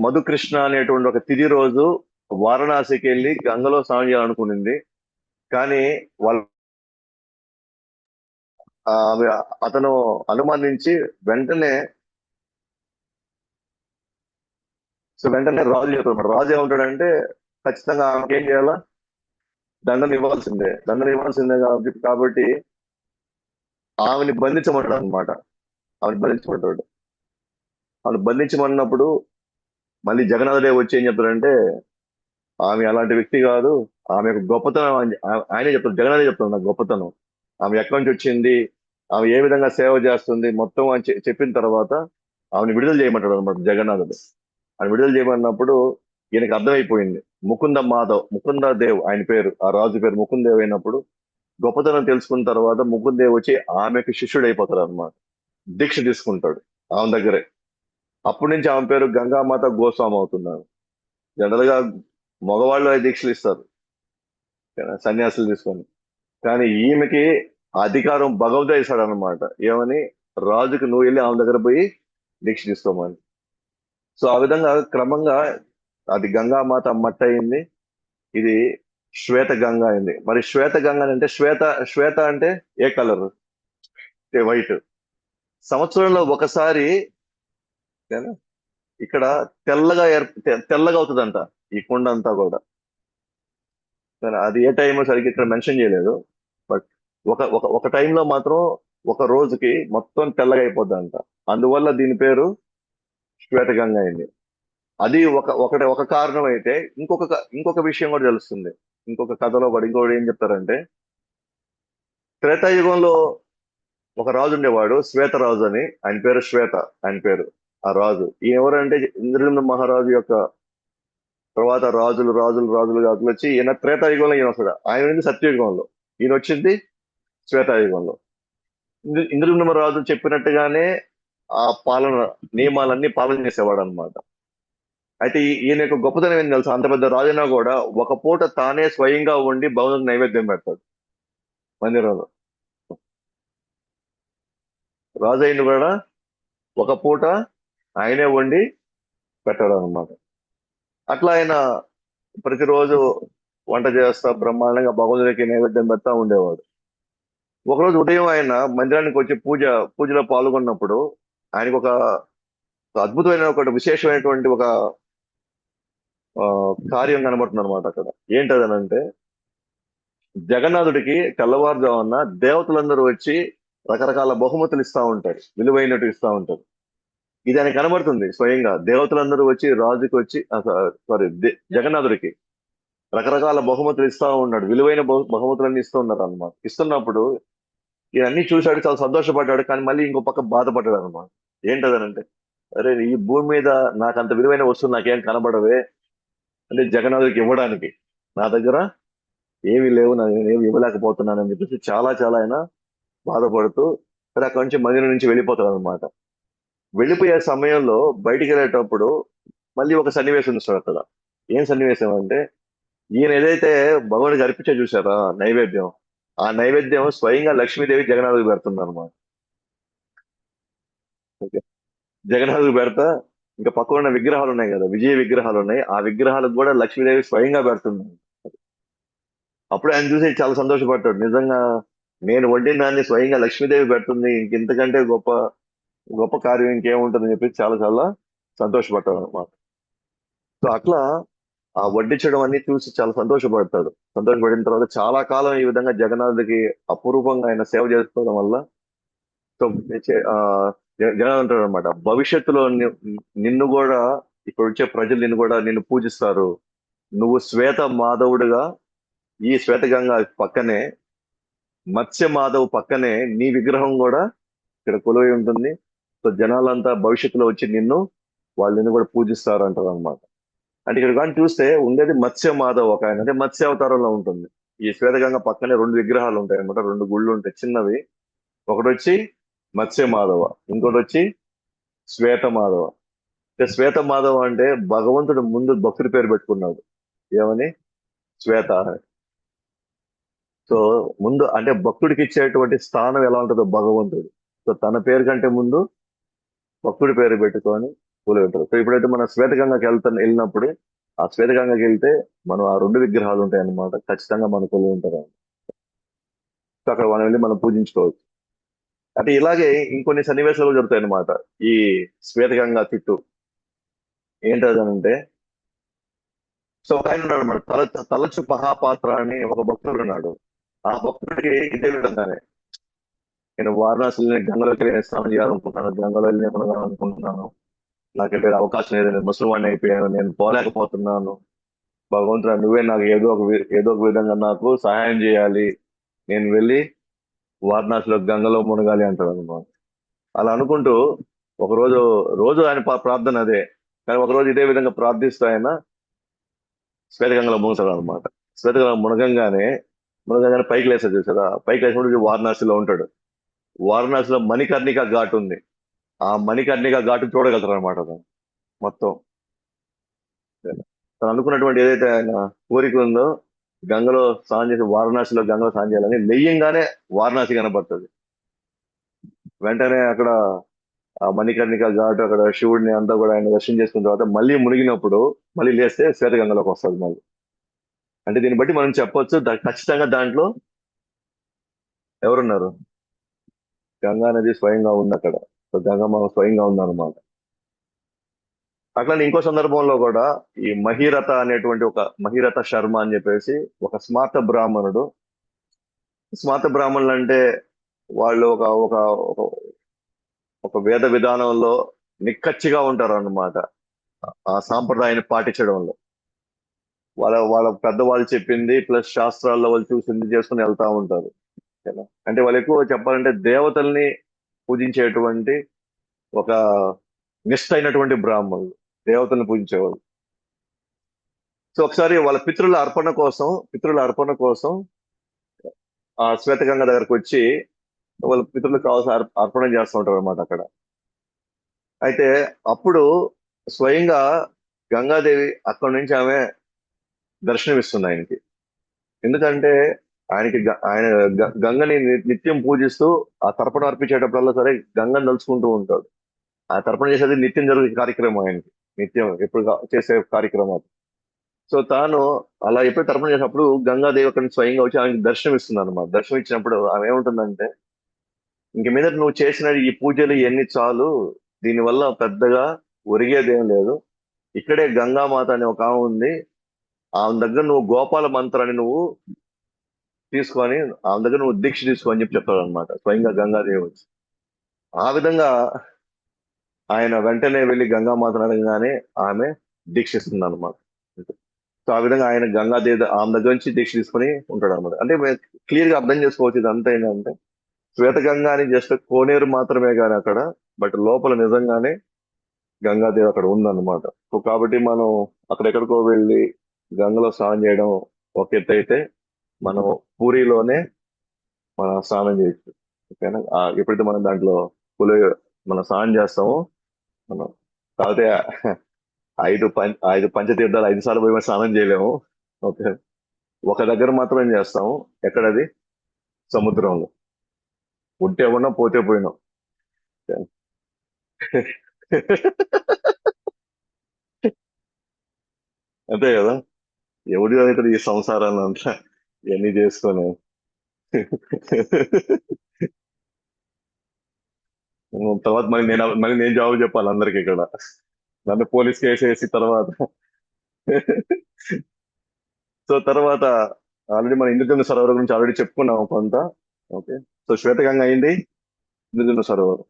మధుకృష్ణ అనేటువంటి ఒక తిథి రోజు వారణాసికి వెళ్ళి గంగలో స్నానం చేయాలనుకునింది. కానీ వాళ్ళ ఆమె అతను అనుమానించి వెంటనే వెంటనే రాజు చెప్తున్నాడు. రాజు ఏమంటాడంటే ఖచ్చితంగా ఆమెకి ఏం చేయాలా, దండన ఇవ్వాల్సిందే కాబట్టి ఆమెని బంధించమంటాడు అనమాట. ఆమెను బంధించమంటాడు. ఆమెను బంధించమన్నప్పుడు మళ్ళీ జగన్నాథదేవ్ వచ్చి ఏం చెప్తాడంటే ఆమె అలాంటి వ్యక్తి కాదు, ఆమె యొక్క గొప్పతనం ఆయనే చెప్తాడు. జగన్నాథే చెప్తాడు నాకు గొప్పతనం, ఆమె ఎక్కడి నుంచి వచ్చింది, ఆమె ఏ విధంగా సేవ చేస్తుంది మొత్తం అని చెప్పిన తర్వాత ఆమెను విడుదల చేయమంటాడు అనమాట జగన్నాథుడు. ఆయన విడుదల చేయమన్నప్పుడు ఈయనకి అర్థమైపోయింది. ముకుంద దేవ్ ఆయన పేరు, ఆ రాజు పేరు ముకుందేవ్ అయినప్పుడు గొప్పతనం తెలుసుకున్న తర్వాత ముకుందేవ్ వచ్చి ఆమెకు శిష్యుడు అయిపోతాడు అనమాట. దీక్ష తీసుకుంటాడు ఆమె దగ్గరే. అప్పటి నుంచి ఆమె పేరు గంగామాత గోస్వామి అవుతున్నారు. జనరల్ గా మగవాళ్ళు దీక్షలు ఇస్తారు సన్యాసులు తీసుకొని, కానీ ఈమెకి ఆ అధికారం భగవద్గీత ఇస్తాడు అనమాట. ఏమని, రాజుకి నువ్వు వెళ్ళి ఆమె దగ్గర పోయి దీక్ష తీసుకోమని. సో ఆ విధంగా క్రమంగా అది గంగామాత మట్ట అయింది. ఇది శ్వేత గంగ అయింది. మరి శ్వేత గంగ అంటే శ్వేత శ్వేత అంటే ఏ కలర్, వైట్. సంవత్సరంలో ఒకసారి ఏనా? ఇక్కడ తెల్లగా అవుతుందంట ఈ కుండ అంతా కూడా. కానీ అది ఏ టైం సరిగ్గా ఇక్కడ మెన్షన్ చేయలేదు. బట్ ఒక ఒక ఒక టైంలో మాత్రం ఒక రోజుకి మొత్తం తెల్లగా అయిపోద్దంట. అందువల్ల దీని పేరు శ్వేతగంగ అయింది. అది ఒక కారణం అయితే, ఇంకొక విషయం కూడా తెలుస్తుంది. ఇంకొక కథలో కూడా ఇంకొకటి ఏం చెప్తారంటే త్రేతాయుగంలో ఒక రాజు ఉండేవాడు, శ్వేతరాజు అని. ఆయన పేరు శ్వేత. ఆయన పేరు ఆ రాజు. ఈయన ఎవరంటే ఇంద్రజుమ్న మహారాజు యొక్క తర్వాత రాజులు రాజులు రాజులు రాజులు వచ్చి ఈయన త్రేతాయుగంలో ఈయన వస్తాడు. ఆయన ఉంది సత్యయుగంలో, ఈయన వచ్చింది శ్వేతాయుగంలో. ఇంద్రజుమ్న రాజు చెప్పినట్టుగానే ఆ పాలన నియమాలన్నీ పాలన చేసేవాడు అనమాట. అయితే ఈయన యొక్క గొప్పతనం ఏం తెలుసా? అంత పెద్ద రాజైనా కూడా ఒక పూట తానే స్వయంగా వండి భగవంతునికి నైవేద్యం పెడతాడు మందిరంలో. రాజు అయిన కూడా ఒక పూట ఆయనే వండి పెట్టాడు అనమాట. అట్లా ఆయన ప్రతిరోజు వంట చేస్తా బ్రహ్మాండంగా భగవంతుడికి నైవేద్యం పెడతా ఉండేవాడు. ఒకరోజు ఉదయం ఆయన మందిరానికి వచ్చి పూజలో పాల్గొన్నప్పుడు ఆయనకు ఒక అద్భుతమైన ఒక విశేషమైనటువంటి ఒక ఆ, కార్యం కనబడుతుంది అనమాట అక్కడ. ఏంటదనంటే, జగన్నాథుడికి తెల్లవారుజామున దేవతలందరూ వచ్చి రకరకాల బహుమతులు ఇస్తా ఉంటారు, విలువైనట్టు ఇస్తా ఉంటారు. ఇది ఆయన కనబడుతుంది స్వయంగా. దేవతలందరూ వచ్చి రాజుకి వచ్చి సారీ జగన్నాథుడికి రకరకాల బహుమతులు ఇస్తా ఉన్నాడు, విలువైన బహుమతులన్నీ ఇస్తూ ఉన్నారు అనమాట. ఇస్తున్నప్పుడు ఇవన్నీ చూశాడు, చాలా సంతోషపడ్డాడు. కానీ మళ్ళీ ఇంకో పక్క బాధపడ్డాడు అనమాట. ఏంటదనంటే, అరే ఈ భూమి మీద నాకు అంత విలువైన వస్తువు నాకేం కనబడవే, అంటే జగన్నాథుడికి ఇవ్వడానికి నా దగ్గర ఏమీ లేవు, నేను ఏమి ఇవ్వలేకపోతున్నాను అని చెప్పేసి చాలా చాలా ఆయన బాధపడుతూ సరే అక్కడి నుంచి మందిరం నుంచి వెళ్ళిపోతాడు అనమాట. వెళ్ళిపోయే సమయంలో బయటికి వెళ్ళేటప్పుడు మళ్ళీ ఒక సన్నివేశం చూస్తాడు అక్కడ. ఏం సన్నివేశం అంటే, ఈయన ఏదైతే భగవానికి అర్పించే చూసారా నైవేద్యం, ఆ నైవేద్యం స్వయంగా లక్ష్మీదేవి జగన్నాథుడికి పెడుతుంది అనమాట. జగన్నాథుడికి పెడతా ఇంకా పక్కన ఉన్న విగ్రహాలు ఉన్నాయి కదా, విజయ విగ్రహాలు ఉన్నాయి, ఆ విగ్రహాలకు కూడా లక్ష్మీదేవి స్వయంగా పెడుతుంది. అప్పుడు ఆయన చూసి చాలా సంతోషపడ్డాడు. నిజంగా నేను వండిన దాన్ని స్వయంగా లక్ష్మీదేవి పెడుతుంది, ఇంతకంటే గొప్ప గొప్ప కార్యం ఇంకేముంటుందని చెప్పి చాలా చాలా సంతోషపడ్డాడు అనమాట. సో అట్లా ఆ వడ్డించడం అన్ని చూసి చాలా సంతోషపడతాడు. సంతోషపడిన తర్వాత చాలా కాలం ఈ విధంగా జగన్నాథుడికి అపురూపంగా ఆయన సేవ చేసుకోవడం వల్ల సో జగన్నాథ్ అంటాడు అనమాట, భవిష్యత్తులో నిన్ను కూడా ఇక్కడ వచ్చే ప్రజలు నిన్ను పూజిస్తారు. నువ్వు శ్వేత మాధవుడిగా ఈ శ్వేతగంగ పక్కనే, మత్స్య మాధవ్ పక్కనే నీ విగ్రహం కూడా ఇక్కడ కొలువై ఉంటుంది. సో జనాలంతా భవిష్యత్తులో వచ్చి నిన్ను కూడా పూజిస్తారు అంటారు అనమాట. అంటే ఇక్కడ కానీ చూస్తే ఉండేది మత్స్య మాధవ్ ఒక ఆయన, అంటే మత్స్య అవతారంలో ఉంటుంది. ఈ శ్వేతగంగ పక్కనే రెండు విగ్రహాలు ఉంటాయి అనమాట, రెండు గుళ్ళు ఉంటాయి చిన్నవి. ఒకటి వచ్చి మత్స్య మాధవ, ఇంకోటి వచ్చి శ్వేత మాధవ. అంటే శ్వేత మాధవ అంటే భగవంతుడు ముందు భక్తుడి పేరు పెట్టుకున్నాడు, ఏమని? శ్వేత అని. సో ముందు అంటే భక్తుడికి ఇచ్చేటువంటి స్థానం ఎలా ఉంటుందో భగవంతుడు, సో తన పేరు కంటే ముందు భక్తుడి పేరు పెట్టుకొని పూలు పెట్టారు. సో ఇప్పుడైతే మనం శ్వేతగంగకి వెళ్ళినప్పుడు ఆ శ్వేతగంగకి వెళ్తే మనం ఆ రెండు విగ్రహాలు ఉంటాయి అన్నమాట, ఖచ్చితంగా మన కొలువు ఉంటారు. సో అక్కడ మనం వెళ్ళి మనం పూజించుకోవచ్చు. అంటే ఇలాగే ఇంకొన్ని సన్నివేశాలు జరుగుతాయి అన్నమాట ఈ శ్వేతగంగ చుట్టూ. ఏంటంటే, సో ఒక ఆయన ఉన్నాడు అన్నమాట, తలచు మహాపాత్ర అని ఒక భక్తుడు ఉన్నాడు. ఆ భక్తుడికి ఇదే విధంగానే, నేను వారణాసిలో గంగలోకి వెళ్ళి స్నానం చేయాలనుకుంటున్నాను, గంగలో వెళ్ళి మునగాలనుకుంటున్నాను, నాకు వెళ్ళే అవకాశం లేదు, నేను ముసలివాడిని అయిపోయాను, నేను పోలేకపోతున్నాను, భగవంతుడా నువ్వే నాకు ఏదో ఒక విధంగా నాకు సహాయం చేయాలి, నేను వెళ్ళి వారణాసిలో గంగలో మునగాలి అంటాడు అనమాట. అలా అనుకుంటూ ఒకరోజు రోజు ఆయన ప్రార్థన అదే. కానీ ఒకరోజు ఇదే విధంగా ప్రార్థిస్తూ ఆయన శ్వేతగంగలో మునుగుతాడు అనమాట. శ్వేతగంగ మునగంగానే పైకి లేస్తారు చూసారా, పైకి లేచినప్పుడు వారణాసిలో ఉంటాడు. వారణాసిలో మణికర్ణిక ఘాట్ ఉంది. ఆ మణికర్ణిక ఘాటు చూడగలుగుతారు అనమాట మొత్తం. తను అనుకున్నటువంటి ఏదైతే ఆయన కోరిక ఉందో, గంగలో స్నానం చేసి వారణాసిలో గంగలో స్నానం చేయాలని లెయ్యంగానే వారణాసి కనబడుతుంది. వెంటనే అక్కడ ఆ మణికర్ణిక ఘాటు అక్కడ శివుడిని అంతా కూడా ఆయన దర్శనం చేసుకున్న తర్వాత మళ్ళీ మునిగినప్పుడు మళ్ళీ లేస్తే శ్వేతగంగలోకి వస్తుంది మళ్ళీ. అంటే దీన్ని బట్టి మనం చెప్పొచ్చు ఖచ్చితంగా దాంట్లో ఎవరున్నారు? గంగా నది స్వయంగా ఉంది అక్కడ. సో గంగమ్మ స్వయంగా ఉందన్నమాట. అట్లానే ఇంకో సందర్భంలో కూడా ఈ మహీరథ అనేటువంటి ఒక మహీరథ శర్మ అని చెప్పేసి ఒక స్మార్త బ్రాహ్మణుడు. స్మార్త బ్రాహ్మణులు అంటే వాళ్ళు ఒక ఒక ఒక- ఒక వేద విధానంలో నిక్కచ్చిగా ఉంటారు అన్నమాట. ఆ సాంప్రదాయాన్ని పాటించడంలో వాళ్ళ వాళ్ళ పెద్దవాళ్ళు చెప్పింది ప్లస్ శాస్త్రాల్లో వాళ్ళు చూసింది చేసుకుని వెళ్తా ఉంటారు. అంటే వాళ్ళు ఎక్కువ చెప్పాలంటే దేవతల్ని పూజించేటువంటి ఒక నిష్ఠ అయినటువంటి బ్రాహ్మణులు, దేవతల్ని పూజించేవాళ్ళు. సో ఒకసారి వాళ్ళ పితృల అర్పణ కోసం ఆ శ్వేతగంగ దగ్గరకు వచ్చి వాళ్ళ పితృలకు కావాల్సిన అర్పణ చేస్తూ ఉంటారు అనమాట అక్కడ. అయితే అప్పుడు స్వయంగా గంగాదేవి అక్కడి నుంచి ఆమె దర్శనమిస్తుంది ఆయనకి. ఎందుకంటే ఆయన గంగని నిత్యం పూజిస్తూ ఆ తర్పణ అర్పించేటప్పుడల్లా సరే గంగని తలుచుకుంటూ ఉంటాడు. ఆ తర్పణ చేసేది నిత్యం జరిగే కార్యక్రమం ఆయనకి, నిత్యం ఎప్పుడు చేసే కార్యక్రమాలు. సో తాను అలా ఎప్పుడు తర్పణ చేసినప్పుడు గంగాదేవి అక్కడి నుంచి స్వయంగా వచ్చి ఆయనకి దర్శనం ఇస్తుంది అనమాట. దర్శనం ఇచ్చినప్పుడు ఆమె ఏముంటుందంటే, ఇంక మీద నువ్వు చేసిన ఈ పూజలు ఇవన్నీ చాలు, దీనివల్ల పెద్దగా ఒరిగేదేం లేదు. ఇక్కడే గంగామాత అనే ఒక ఆమె ఉంది, ఆమె దగ్గర నువ్వు గోపాల మంత్రాన్ని నువ్వు తీసుకొని ఆమె దగ్గర నువ్వు దీక్ష తీసుకో అని చెప్పి చెప్తాడు అనమాట స్వయంగా గంగాదేవి వచ్చి. ఆ విధంగా ఆయన వెంటనే వెళ్ళి గంగామాతను అడగగానే ఆమె దీక్షిస్తుంది అనమాట. సో ఆ విధంగా ఆయన గంగాదేవి ఆమె దగ్గర నుంచి దీక్ష తీసుకొని ఉంటాడు అనమాట. అంటే క్లియర్ గా అర్థం చేసుకోవచ్చు ఇది అంతా ఏంటంటే, శ్వేతగంగా అని జస్ట్ కోనేరు మాత్రమే కానీ అక్కడ, బట్ లోపల నిజంగానే గంగాదేవి అక్కడ ఉందన్నమాట. సో కాబట్టి మనం అక్కడెక్కడికో వెళ్ళి గంగలో స్నానం చేయడం ఒక ఎత్తు అయితే, మనం పూరిలోనే మనం స్నానం చేయొచ్చు. ఓకేనా. ఎప్పుడైతే మనం దాంట్లో పులి మనం స్నానం చేస్తామో, మనం కాకపోతే ఐదు పంచతీర్థాలు 5 సార్లు పోయి మనం స్నానం చేయలేము. ఓకే. ఒక దగ్గర మాత్రం చేస్తాము. ఎక్కడది? సముద్రంలో. ఉంటే ఉన్నాం, పోతే పోయినాం. అంతే కదా. ఎవడి అవుతాడు ఈ సంసారాన్ని అంతా ఇవన్నీ చేసుకొని. తర్వాత మళ్ళీ నేను జవాబు చెప్పాలి అందరికి ఇక్కడ, నన్ను పోలీస్ కేసు వేసి తర్వాత. సో తర్వాత ఆల్రెడీ మన ఇంద్రజన సరోవరం గురించి ఆల్రెడీ చెప్పుకున్నాం కొంత. ఓకే. సో శ్వేతగంగ అయింది, ఇంద్రజన సరోవరం.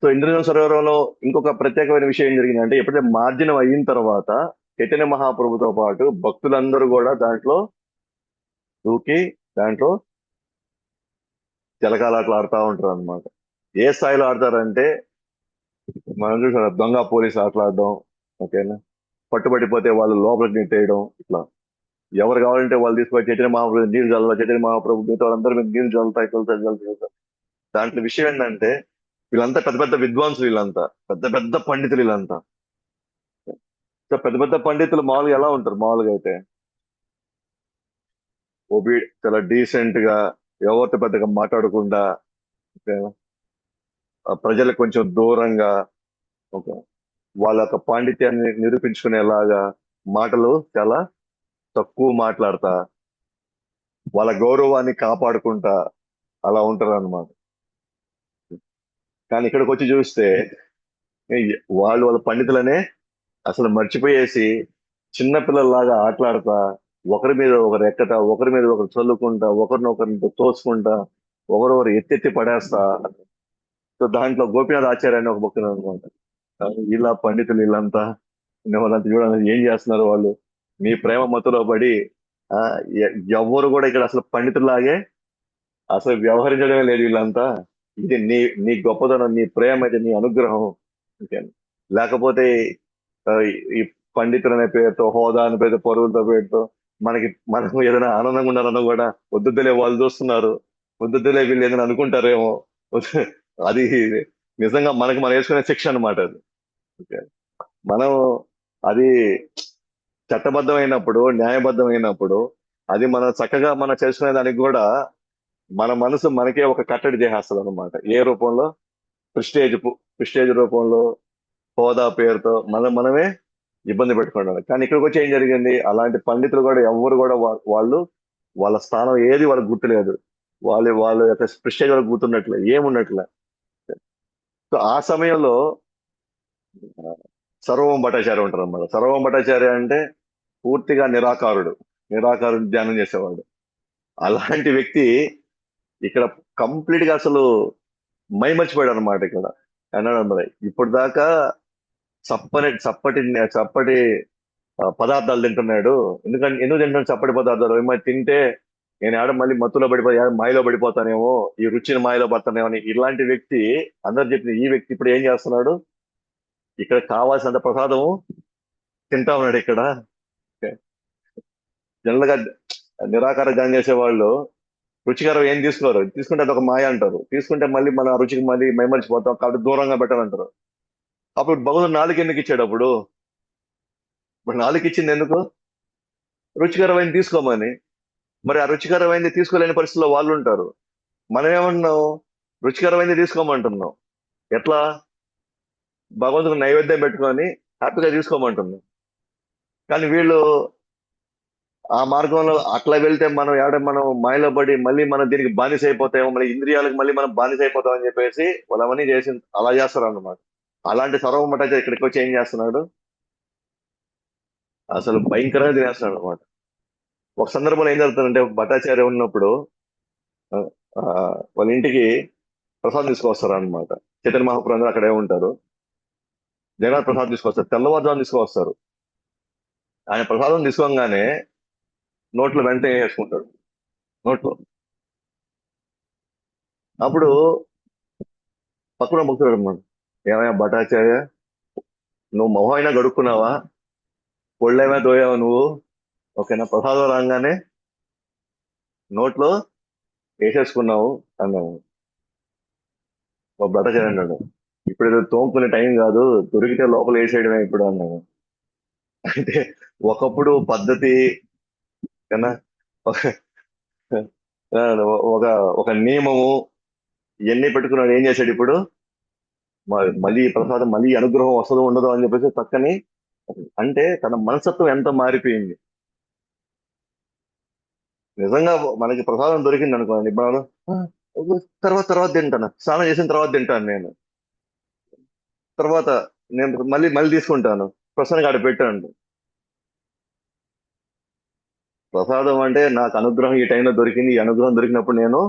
సో ఇంద్రజన సరోవరంలో ఇంకొక ప్రత్యేకమైన విషయం ఏం జరిగిందంటే, ఎప్పుడైతే మార్జనం అయిన తర్వాత చైతన్య మహాప్రభుతో పాటు భక్తులందరూ కూడా దాంట్లో దూకి దాంట్లో జలకాలాటలు ఆడుతూ ఉంటారు అనమాట. ఏ స్థాయిలో ఆడతారంటే, మనం చూసాం దొంగ పోలీసు ఆటలాడడం. ఓకేనా. పట్టుబడిపోతే వాళ్ళు లోపలికి నెట్టేయడం ఇట్లా. ఎవరు కావాలంటే వాళ్ళు తీసుకొని చైతన్య మహాప్రభు నీళ్ళు చల్లాలి, చైతన్య మహాప్రభు మిగతా వాళ్ళందరూ మీద నీళ్ళు చల్లుతాయి చల్లుతాయి చల్లుతాయి. దాంట్లో విషయం ఏంటంటే, వీళ్ళంతా పెద్ద పెద్ద విద్వాంసులు, వీళ్ళంతా పెద్ద పెద్ద పండితులు వీళ్ళంతా. సో పెద్ద పెద్ద పండితులు మామూలుగా ఎలా ఉంటారు? మామూలుగా అయితే చాలా డీసెంట్ గా, ఎవరితో పెద్దగా మాట్లాడకుండా, ఓకేనా, ప్రజలకు కొంచెం దూరంగా, ఓకే, వాళ్ళ యొక్క పాండిత్యాన్ని నిరూపించుకునేలాగా మాటలు చాలా తక్కువ మాట్లాడతా, వాళ్ళ గౌరవాన్ని కాపాడుకుంటా అలా ఉంటారు అనమాట. కానీ ఇక్కడికి వచ్చి చూస్తే వాళ్ళు వాళ్ళ పండితులనే అసలు మర్చిపోయేసి చిన్న పిల్లల్లాగా ఆటలాడతా, ఒకరి మీద ఒకరు ఎక్కట, ఒకరి మీద ఒకరు చల్లుకుంటా, ఒకరినొకరిని తోసుకుంటా, ఒకరొకరు ఎత్తెత్తి పడేస్తా. సో దాంట్లో గోపీనాథ్ ఆచార్య అని ఒక భక్తుడు అనమాట. ఇలా పండితులు వీళ్ళంతా, వాళ్ళంతా చూడాలి ఏం చేస్తున్నారు వాళ్ళు, మీ ప్రేమ మత్తులో పడి ఆ ఎవ్వరు కూడా ఇక్కడ అసలు పండితుల్లాగే అసలు వ్యవహరించడమే లేదు వీళ్ళంతా. ఇది నీ నీ గొప్పతనం, నీ ప్రేమ, ఇది నీ అనుగ్రహం. ఓకే. లేకపోతే ఆ, ఈ పండితులు అనే పేరుతో, హోదా అనే పేరుతో, పరువులతో పేరుతో మనం ఏదైనా ఆనందంగా ఉండాలన్నా కూడా వద్దులే వాళ్ళు చూస్తున్నారు, వద్దులే వీళ్ళు ఏదైనా అనుకుంటారేమో. అది నిజంగా మనం వేసుకునే శిక్ష అన్నమాట అది. ఓకే. మనం అది చట్టబద్ధమైనప్పుడు, న్యాయబద్ధమైనప్పుడు, అది మనం చక్కగా మనం చేసుకునే దానికి కూడా మన మనసు మనకే ఒక కట్టడి చేసేస్తుంది అనమాట. ఏ రూపంలో? ప్రిస్టేజ్ ప్రిస్టేజ్ రూపంలో, హోదా పేరుతో మనమే ఇబ్బంది పెట్టుకుంటారు. కానీ ఇక్కడికి వచ్చి ఏం జరిగింది, అలాంటి పండితులు కూడా ఎవరు కూడా వాళ్ళు వాళ్ళ స్థానం ఏది వాళ్ళకి గుర్తులేదు, వాళ్ళ యొక్క ప్రిస్టేజ్ వాళ్ళకి గుర్తున్నట్లే, ఏమున్నట్లే. సో ఆ సమయంలో సర్వం భట్టాచార్య ఉంటారు అన్నమాట. సర్వం భట్టాచార్య అంటే పూర్తిగా నిరాకారుడు ధ్యానం చేసేవాడు. అలాంటి వ్యక్తి ఇక్కడ కంప్లీట్ గా అసలు మైమర్చిపోయాడు అనమాట. ఇక్కడ అన్నాడు మరి, ఇప్పుడు దాకా చప్పటి చప్పటి పదార్థాలు తింటున్నాడు. ఎందుకు తింటున్నాడు చప్పటి పదార్థాలు? ఏమైనా తింటే నేను ఆడ మళ్ళీ మత్తులో పడిపోయి మాయలో పడిపోతానేమో, ఈ రుచిని మాయలో పడతానేమో అని ఇలాంటి వ్యక్తి, అందరు చెప్పిన ఈ వ్యక్తి ఇప్పుడు ఏం చేస్తున్నాడు? ఇక్కడ కావాల్సినంత ప్రసాదము తింటా ఉన్నాడు ఇక్కడ. జనరల్ గా నిరాకార ధ్యానం చేసే వాళ్ళు రుచికరం ఏం తీసుకోరు, తీసుకుంటే అది ఒక మాయ అంటారు, తీసుకుంటే మళ్ళీ మన రుచికి మళ్ళీ మైమరిచిపోతాం కాబట్టి దూరంగా పెట్టాలంటారు. అప్పుడు భగవంతుడు నాలుగు ఎందుకు ఇచ్చాడు అప్పుడు? ఇప్పుడు నాలుగు ఇచ్చింది ఎందుకు? రుచికరమైనది తీసుకోమని. మరి ఆ రుచికరమైనది తీసుకోలేని పరిస్థితుల్లో వాళ్ళు ఉంటారు. మనం ఏమన్నాం? రుచికరమైనది తీసుకోమంటున్నాం. ఎట్లా? భగవంతుడు నైవేద్యం పెట్టుకొని హ్యాపీగా తీసుకోమంటున్నాం. కానీ వీళ్ళు ఆ మార్గంలో అట్లా వెళ్తే మనం మాయలో పడి మళ్ళీ మనం దీనికి బానిస అయిపోతామో, మళ్ళీ ఇంద్రియాలకు మళ్ళీ మనం బానిస అయిపోతాం అని చెప్పేసి వాళ్ళు అవన్నీ చేసి అలా చేస్తారు అన్నమాట. అలాంటి సర్వమట ఇక్కడికి వచ్చి ఏం చేస్తున్నాడు? అసలు భయంకరంగా తినేస్తున్నాడు అనమాట. ఒక సందర్భంలో ఏం జరుగుతుందంటే, భట్టాచార్య ఉన్నప్పుడు ఆ, ఆ, వాళ్ళ ఇంటికి ప్రసాదం తీసుకొస్తారు అనమాట. చైతన్య మహాప్రభు అందరూ అక్కడే ఉంటారు. జగన్నాథ్ ప్రసాదం తీసుకొస్తారు, తెల్లవారుజామున తీసుకొస్తారు. ఆయన ప్రసాదం తీసుకోగానే నోట్లో వెంటనే వేసుకుంటాడు, నోట్లో. అప్పుడు పక్కన భక్తుడు అనమాట, ఏమయ్యా భట్టాచార్య, నువ్వు మొహం అయినా గడుక్కున్నావా? ఒళ్ళేమైనా దోయావా నువ్వు? ఓకేనా, ప్రసాదం రాగానే నోట్లో వేసేసుకున్నావు అన్నావు. మా భట్టాచార్య అన్నాడు, ఇప్పుడు ఏదో తోముకునే టైం కాదు, దొరికితే లోపల వేసేయడమే ఇప్పుడు అన్నాడు. అంటే ఒకప్పుడు పద్ధతి కన్నా ఒక ఆ, ఒక ఒక నియమము ఇవన్నీ పెట్టుకున్నాడు. ఏం చేశాడు ఇప్పుడు? మళ్ళీ ఈ ప్రసాదం మళ్ళీ ఈ అనుగ్రహం వస్తుందో ఉండదో అని చెప్పేసి పక్కని. అంటే తన మనస్తత్వం ఎంత మారిపోయింది. నిజంగా మనకి ప్రసాదం దొరికింది అనుకోండి, ఇప్పుడు "ఆ, తర్వాత తర్వాత తింటాను, స్నానం చేసిన తర్వాత తింటాను నేను, తర్వాత నేను మళ్ళీ మళ్ళీ తీసుకుంటాను, ప్రసన్నగా ఆడ పెట్టాను." ప్రసాదం అంటే నాకు అనుగ్రహం ఈ టైంలో దొరికింది, ఈ అనుగ్రహం దొరికినప్పుడు నేను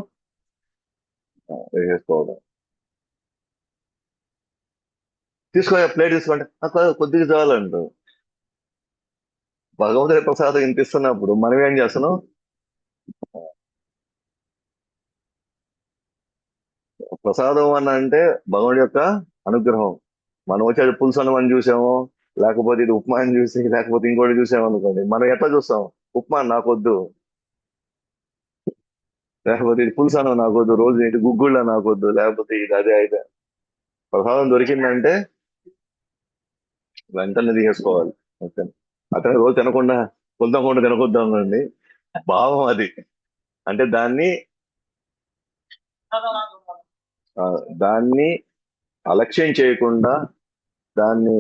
చేసుకోవడం. తీసుకో, ప్లేట్ తీసుకోండి, నాకు కొద్దిగా చాలంటారు. భగవంతుడి ప్రసాదం ఇంత ఇస్తున్నప్పుడు మనం ఏం చేస్తున్నాం? ప్రసాదం అని అంటే భగవానుడి యొక్క అనుగ్రహం. మనం వచ్చేది పులుసు అన్నం అని చూసాము, లేకపోతే ఇది ఉప్మా అని చూసి, లేకపోతే ఇంకోటి చూసాము అనుకోండి, మనం ఎట్లా చూస్తాం? ఉప్మా నాకొద్దు, లేకపోతే ఇది పులుసు అన్నం నాకొద్దు, రోజు ఇది గుగ్గుళ్ళ నాకొద్దు, లేకపోతే ఇది అదే అయితే. ప్రసాదం దొరికిందంటే వెంటనే తీసేసుకోవాలి. ఓకే. అతను రోజు తినకుండా పొందకుండా తినకొద్దాం అండి, భావం అది. అంటే ఆ, దాన్ని అలక్ష్యం చేయకుండా, దాన్ని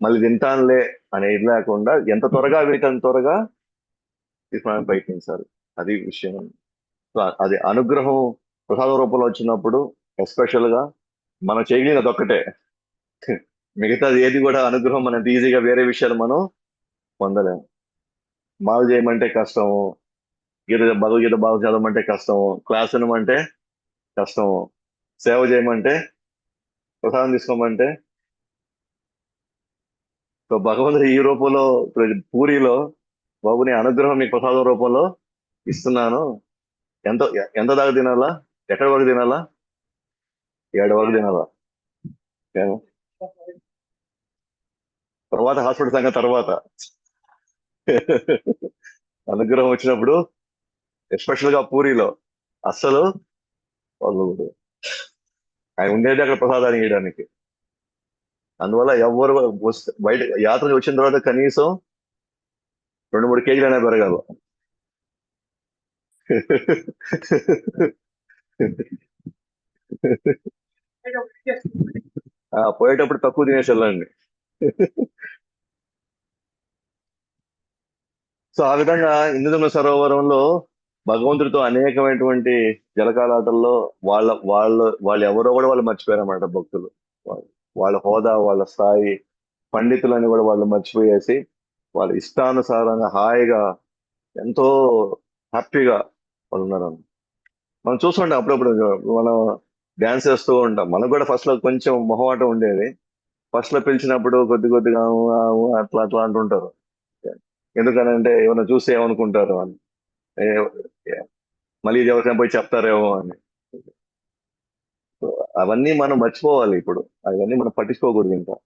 మళ్ళీ తింటానులే అనేది లేకుండా ఎంత త్వరగా వీటంత త్వరగా తీసుకోవడానికి ప్రయత్నించాలి. అది విషయం. సో అది అనుగ్రహం ప్రసాద రూపంలో వచ్చినప్పుడు ఎస్పెషల్ గా మనం చేయగలిగినది అదొక్కటే. మిగతాది ఏది కూడా అనుగ్రహం మనం ఈజీగా వేరే విషయాలు మనం పొందలేము. మాలు చేయమంటే కష్టము, భగవద్గీత బాగా చదవమంటే కష్టము, క్లాస్ వినమంటే కష్టము, సేవ చేయమంటే, ప్రసాదం తీసుకోమంటే. సో భగవంతుడు ఈ రూపంలో ఇప్పుడు పూరిలో, బాబు నీ అనుగ్రహం మీకు ప్రసాదం రూపంలో ఇస్తున్నాను, ఎంత ఎంత దాకా తినాలా, ఎక్కడి వరకు తినాలా? 7 వరకు తినాలా. ఏమో? తర్వాత హాస్పిటల్ సంగతి తర్వాత. అనుగ్రహం వచ్చినప్పుడు ఎస్పెషల్ గా పూరిలో అస్సలు వాళ్ళు, ఆయన ఉండేది అక్కడ ప్రసాదాన్ని ఇవ్వడానికి. అందువల్ల ఎవరు బయట యాత్ర వచ్చిన తర్వాత కనీసం 2-3 కేజీలు అయినా పెరగాలి. పోయేటప్పుడు తక్కువ తినేసి వెళ్ళండి. సో ఆ విధంగా ఇంద్రధనుల సరోవరంలో భగవంతుడితో అనేకమైనటువంటి జలకాలాటల్లో వాళ్ళు ఎవరో కూడా వాళ్ళు మర్చిపోయారన్నమాట భక్తులు. వాళ్ళ వాళ్ళ హోదా, వాళ్ళ స్థాయి, పండితులని కూడా వాళ్ళు మర్చిపోయేసి వాళ్ళ ఇష్టానుసారంగా హాయిగా ఎంతో హ్యాపీగా వాళ్ళు ఉన్నారు. మనం చూస్తుంటాం అప్పుడప్పుడు, మనం డ్యాన్స్ చేస్తూ ఉంటాం. మనకు కూడా ఫస్ట్ లో కొంచెం మొహమాటం ఉండేది. ఫస్ట్ లో పిలిచినప్పుడు కొద్ది కొద్దిగా "ఊ, ఆ, ఊ" అట్లా అట్లా అంటుంటారు. ఎందుకనంటే ఏమైనా చూస్తే ఏమనుకుంటారు అని. మళ్ళీ ఇది ఎవరికైనా పోయి చెప్తారేమో అని. సో అవన్నీ మనం మర్చిపోవాలి ఇప్పుడు. అవన్నీ మనం పట్టించుకోకూడదు ఇంకా.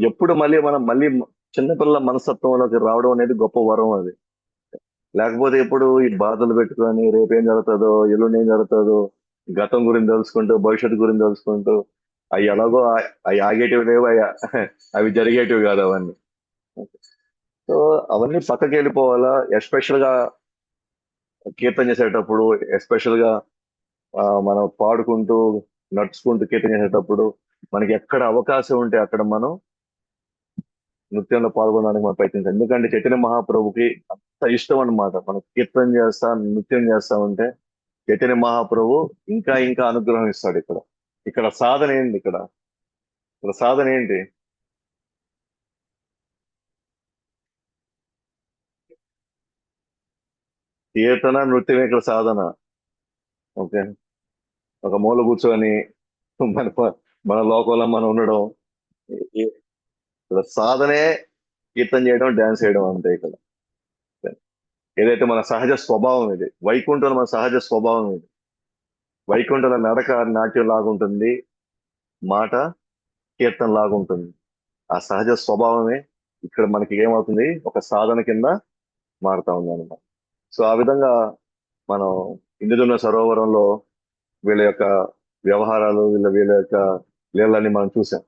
ఎప్పుడు మళ్ళీ చిన్నపిల్లల మనస్తత్వంలోకి రావడం అనేది గొప్ప వరం అది. లేకపోతే ఎప్పుడు ఈ బాధలు పెట్టుకొని రేపేం జరుగుతుందో, ఎల్లుండి ఏం జరుగుతుందో, గతం గురించి తెలుసుకుంటూ భవిష్యత్తు గురించి తెలుసుకుంటూ, అవి ఎలాగో అవి ఆగేటివి లేవు, అవి జరిగేటివి కాదు అవన్నీ. సో అవన్నీ పక్కకి వెళ్ళిపోవాలా. ఎస్పెషల్ గా కీర్తన చేసేటప్పుడు, ఎస్పెషల్ గా మనం పాడుకుంటూ నడుచుకుంటూ కీర్తన చేసేటప్పుడు మనకి ఎక్కడ అవకాశం ఉంటే అక్కడ మనం నృత్యంలో పాల్గొనడానికి మనం ప్రయత్నించాలి. ఎందుకంటే చైతన్య మహాప్రభుకి అంత ఇష్టం అన్నమాట. మనం కీర్తన చేస్తా నృత్యం చేస్తా ఉంటే చైతన్య మహాప్రభు ఇంకా ఇంకా అనుగ్రహం ఇస్తాడు ఇక్కడ. ఇక్కడ సాధన ఏంటి? ఇక్కడ సాధన ఏంటి? కీర్తన నృత్యం ఇక్కడ సాధన. ఓకే. ఒక మూల కూర్చొని మన మన లోకంలో మనం ఉండడం. ఇక్కడ సాధనే కీర్తన చేయడం, డాన్స్ చేయడం అంతే ఇక్కడ. ఏదైతే మన సహజ స్వభావం ఇది, వైకుంఠంలో మన సహజ స్వభావం ఇది. వైకుంఠంలో నడక నాట్యం లాగుంటుంది, మాట కీర్తన లాగుంటుంది. ఆ సహజ స్వభావమే ఇక్కడ మనకి ఏమవుతుంది, ఒక సాధన కింద మారుతా ఉంది అనమాట. సో ఆ విధంగా మనం ఇంద్రజమున సరోవరంలో వీళ్ళ యొక్క వ్యవహారాలు, వీళ్ళ వీళ్ళ యొక్క లీలన్నీ మనం చూసాం.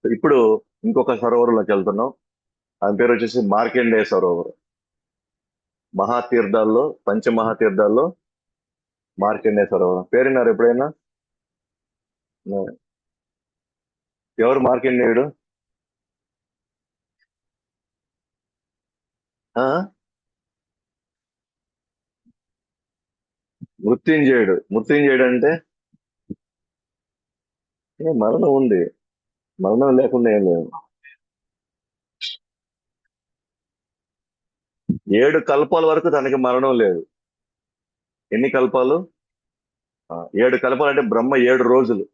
ఇప్పుడు ఇంకొక సరోవరంలోకి వెళ్తున్నాం. దాని పేరు వచ్చేసి మార్కండేయ సరోవరం. మహాతీర్థాల్లో, పంచమహాతీర్థాల్లో మార్కండేయ సరోవరం పేరున్నారు ఎప్పుడైనా? ఎవరు మార్కండేయుడు? ఆ మృత్యుంజయుడు అంటే మరణం ఉంది. మరణం లేకుండా ఏం లేదు. 7 కల్పాల వరకు తనకి మరణం లేదు. ఎన్ని కల్పాలు? 7 కల్పాలు అంటే బ్రహ్మ 7 రోజులు.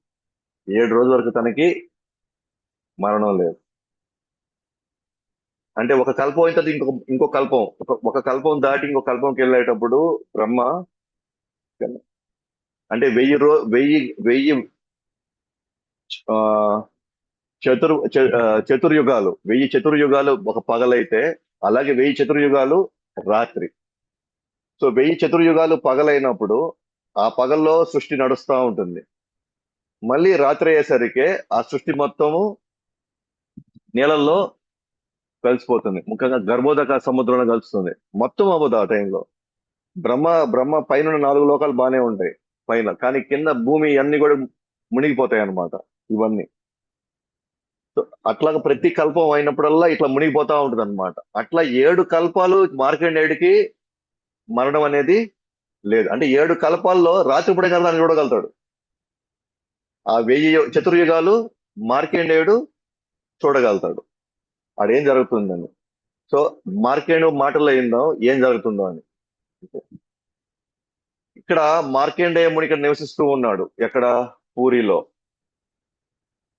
7 రోజుల వరకు తనకి మరణం లేదు. అంటే ఒక కల్పం అయిన తర్వాత ఇంకో కల్పం, ఒక కల్పం దాటి ఇంకో కల్పంకి వెళ్ళేటప్పుడు బ్రహ్మ అంటే 1000 ఆ, చతుర్యుగాలు, 1000 చతుర్యుగాలు ఒక పగలైతే, అలాగే 1000 చతుర్యుగాలు రాత్రి. సో 1000 చతుర్యుగాలు పగలైనప్పుడు ఆ పగల్లో సృష్టి నడుస్తూ ఉంటుంది. మళ్ళీ రాత్రి అయ్యేసరికి ఆ సృష్టి మొత్తము నీళ్ళల్లో కలిసిపోతుంది. ముఖ్యంగా గర్భోదక సముద్రంలో కలుస్తుంది. మొత్తం అవ్వదు ఆ టైంలో. బ్రహ్మ బ్రహ్మ పైన 4 లోకాలు బాగానే ఉంటాయి పైన, కానీ కింద భూమి అన్ని కూడా మునిగిపోతాయి అన్నమాట ఇవన్నీ. సో అట్లాగా ప్రతి కల్పం అయినప్పుడల్లా ఇట్లా మునిగిపోతా ఉంటుంది అనమాట. అట్లా 7 కల్పాలు మార్కండేయుడికి మరణం అనేది లేదు. అంటే 7 కల్పాల్లో రాత్రి పూట కదా అని చూడగలుగుతాడు. ఆ 1000 చతుర్యుగాలు మార్కండేయుడు చూడగలుగుతాడు. ఆడేం జరుగుతుందని. సో మార్కండేయుడు మాటల్లో ఏందో ఏం జరుగుతుందో అని. ఇక్కడ మార్కండేయ ముని ఇక్కడ నివసిస్తూ ఉన్నాడు. ఎక్కడ? పూరిలో.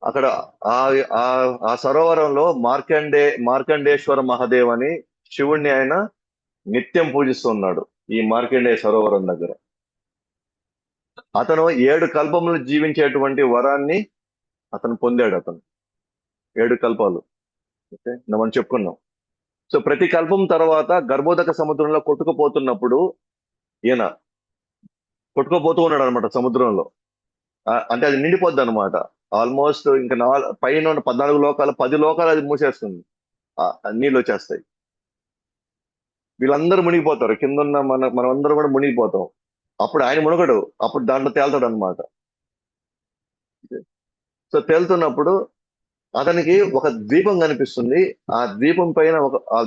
అక్కడ ఆ ఆ ఆ సరోవరంలో మార్కండేశ్వర మహాదేవ్ అని శివుణ్ణి ఆయన నిత్యం పూజిస్తున్నాడు ఈ మార్కండేయ సరోవరం దగ్గర. అతను 7 కల్పములు జీవించేటువంటి వరాన్ని అతను పొందాడు. 7 కల్పాలు. ఓకే, మనం చెప్పుకున్నాం. సో ప్రతి కల్పం తర్వాత గర్భోదక సముద్రంలో కొట్టుకుపోతున్నప్పుడు ఈయన కొట్టుకుపోతూ ఉన్నాడు అనమాట సముద్రంలో. అంటే అది నిండిపోద్ది అనమాట. ఆల్మోస్ట్ ఇంకా పైన ఉన్న 14 లోకాలు, 10 లోకాలు అది మూసేస్తుంది. నీళ్ళు వచ్చేస్తాయి. వీళ్ళందరూ మునిగిపోతారు. కింద ఉన్న మనమందరం కూడా మునిగిపోతాం. అప్పుడు ఆయన మునగడు, అప్పుడు దాంట్లో తేలుతాడు అనమాట. సో తేలుతున్నప్పుడు అతనికి ఒక ద్వీపం కనిపిస్తుంది. ఆ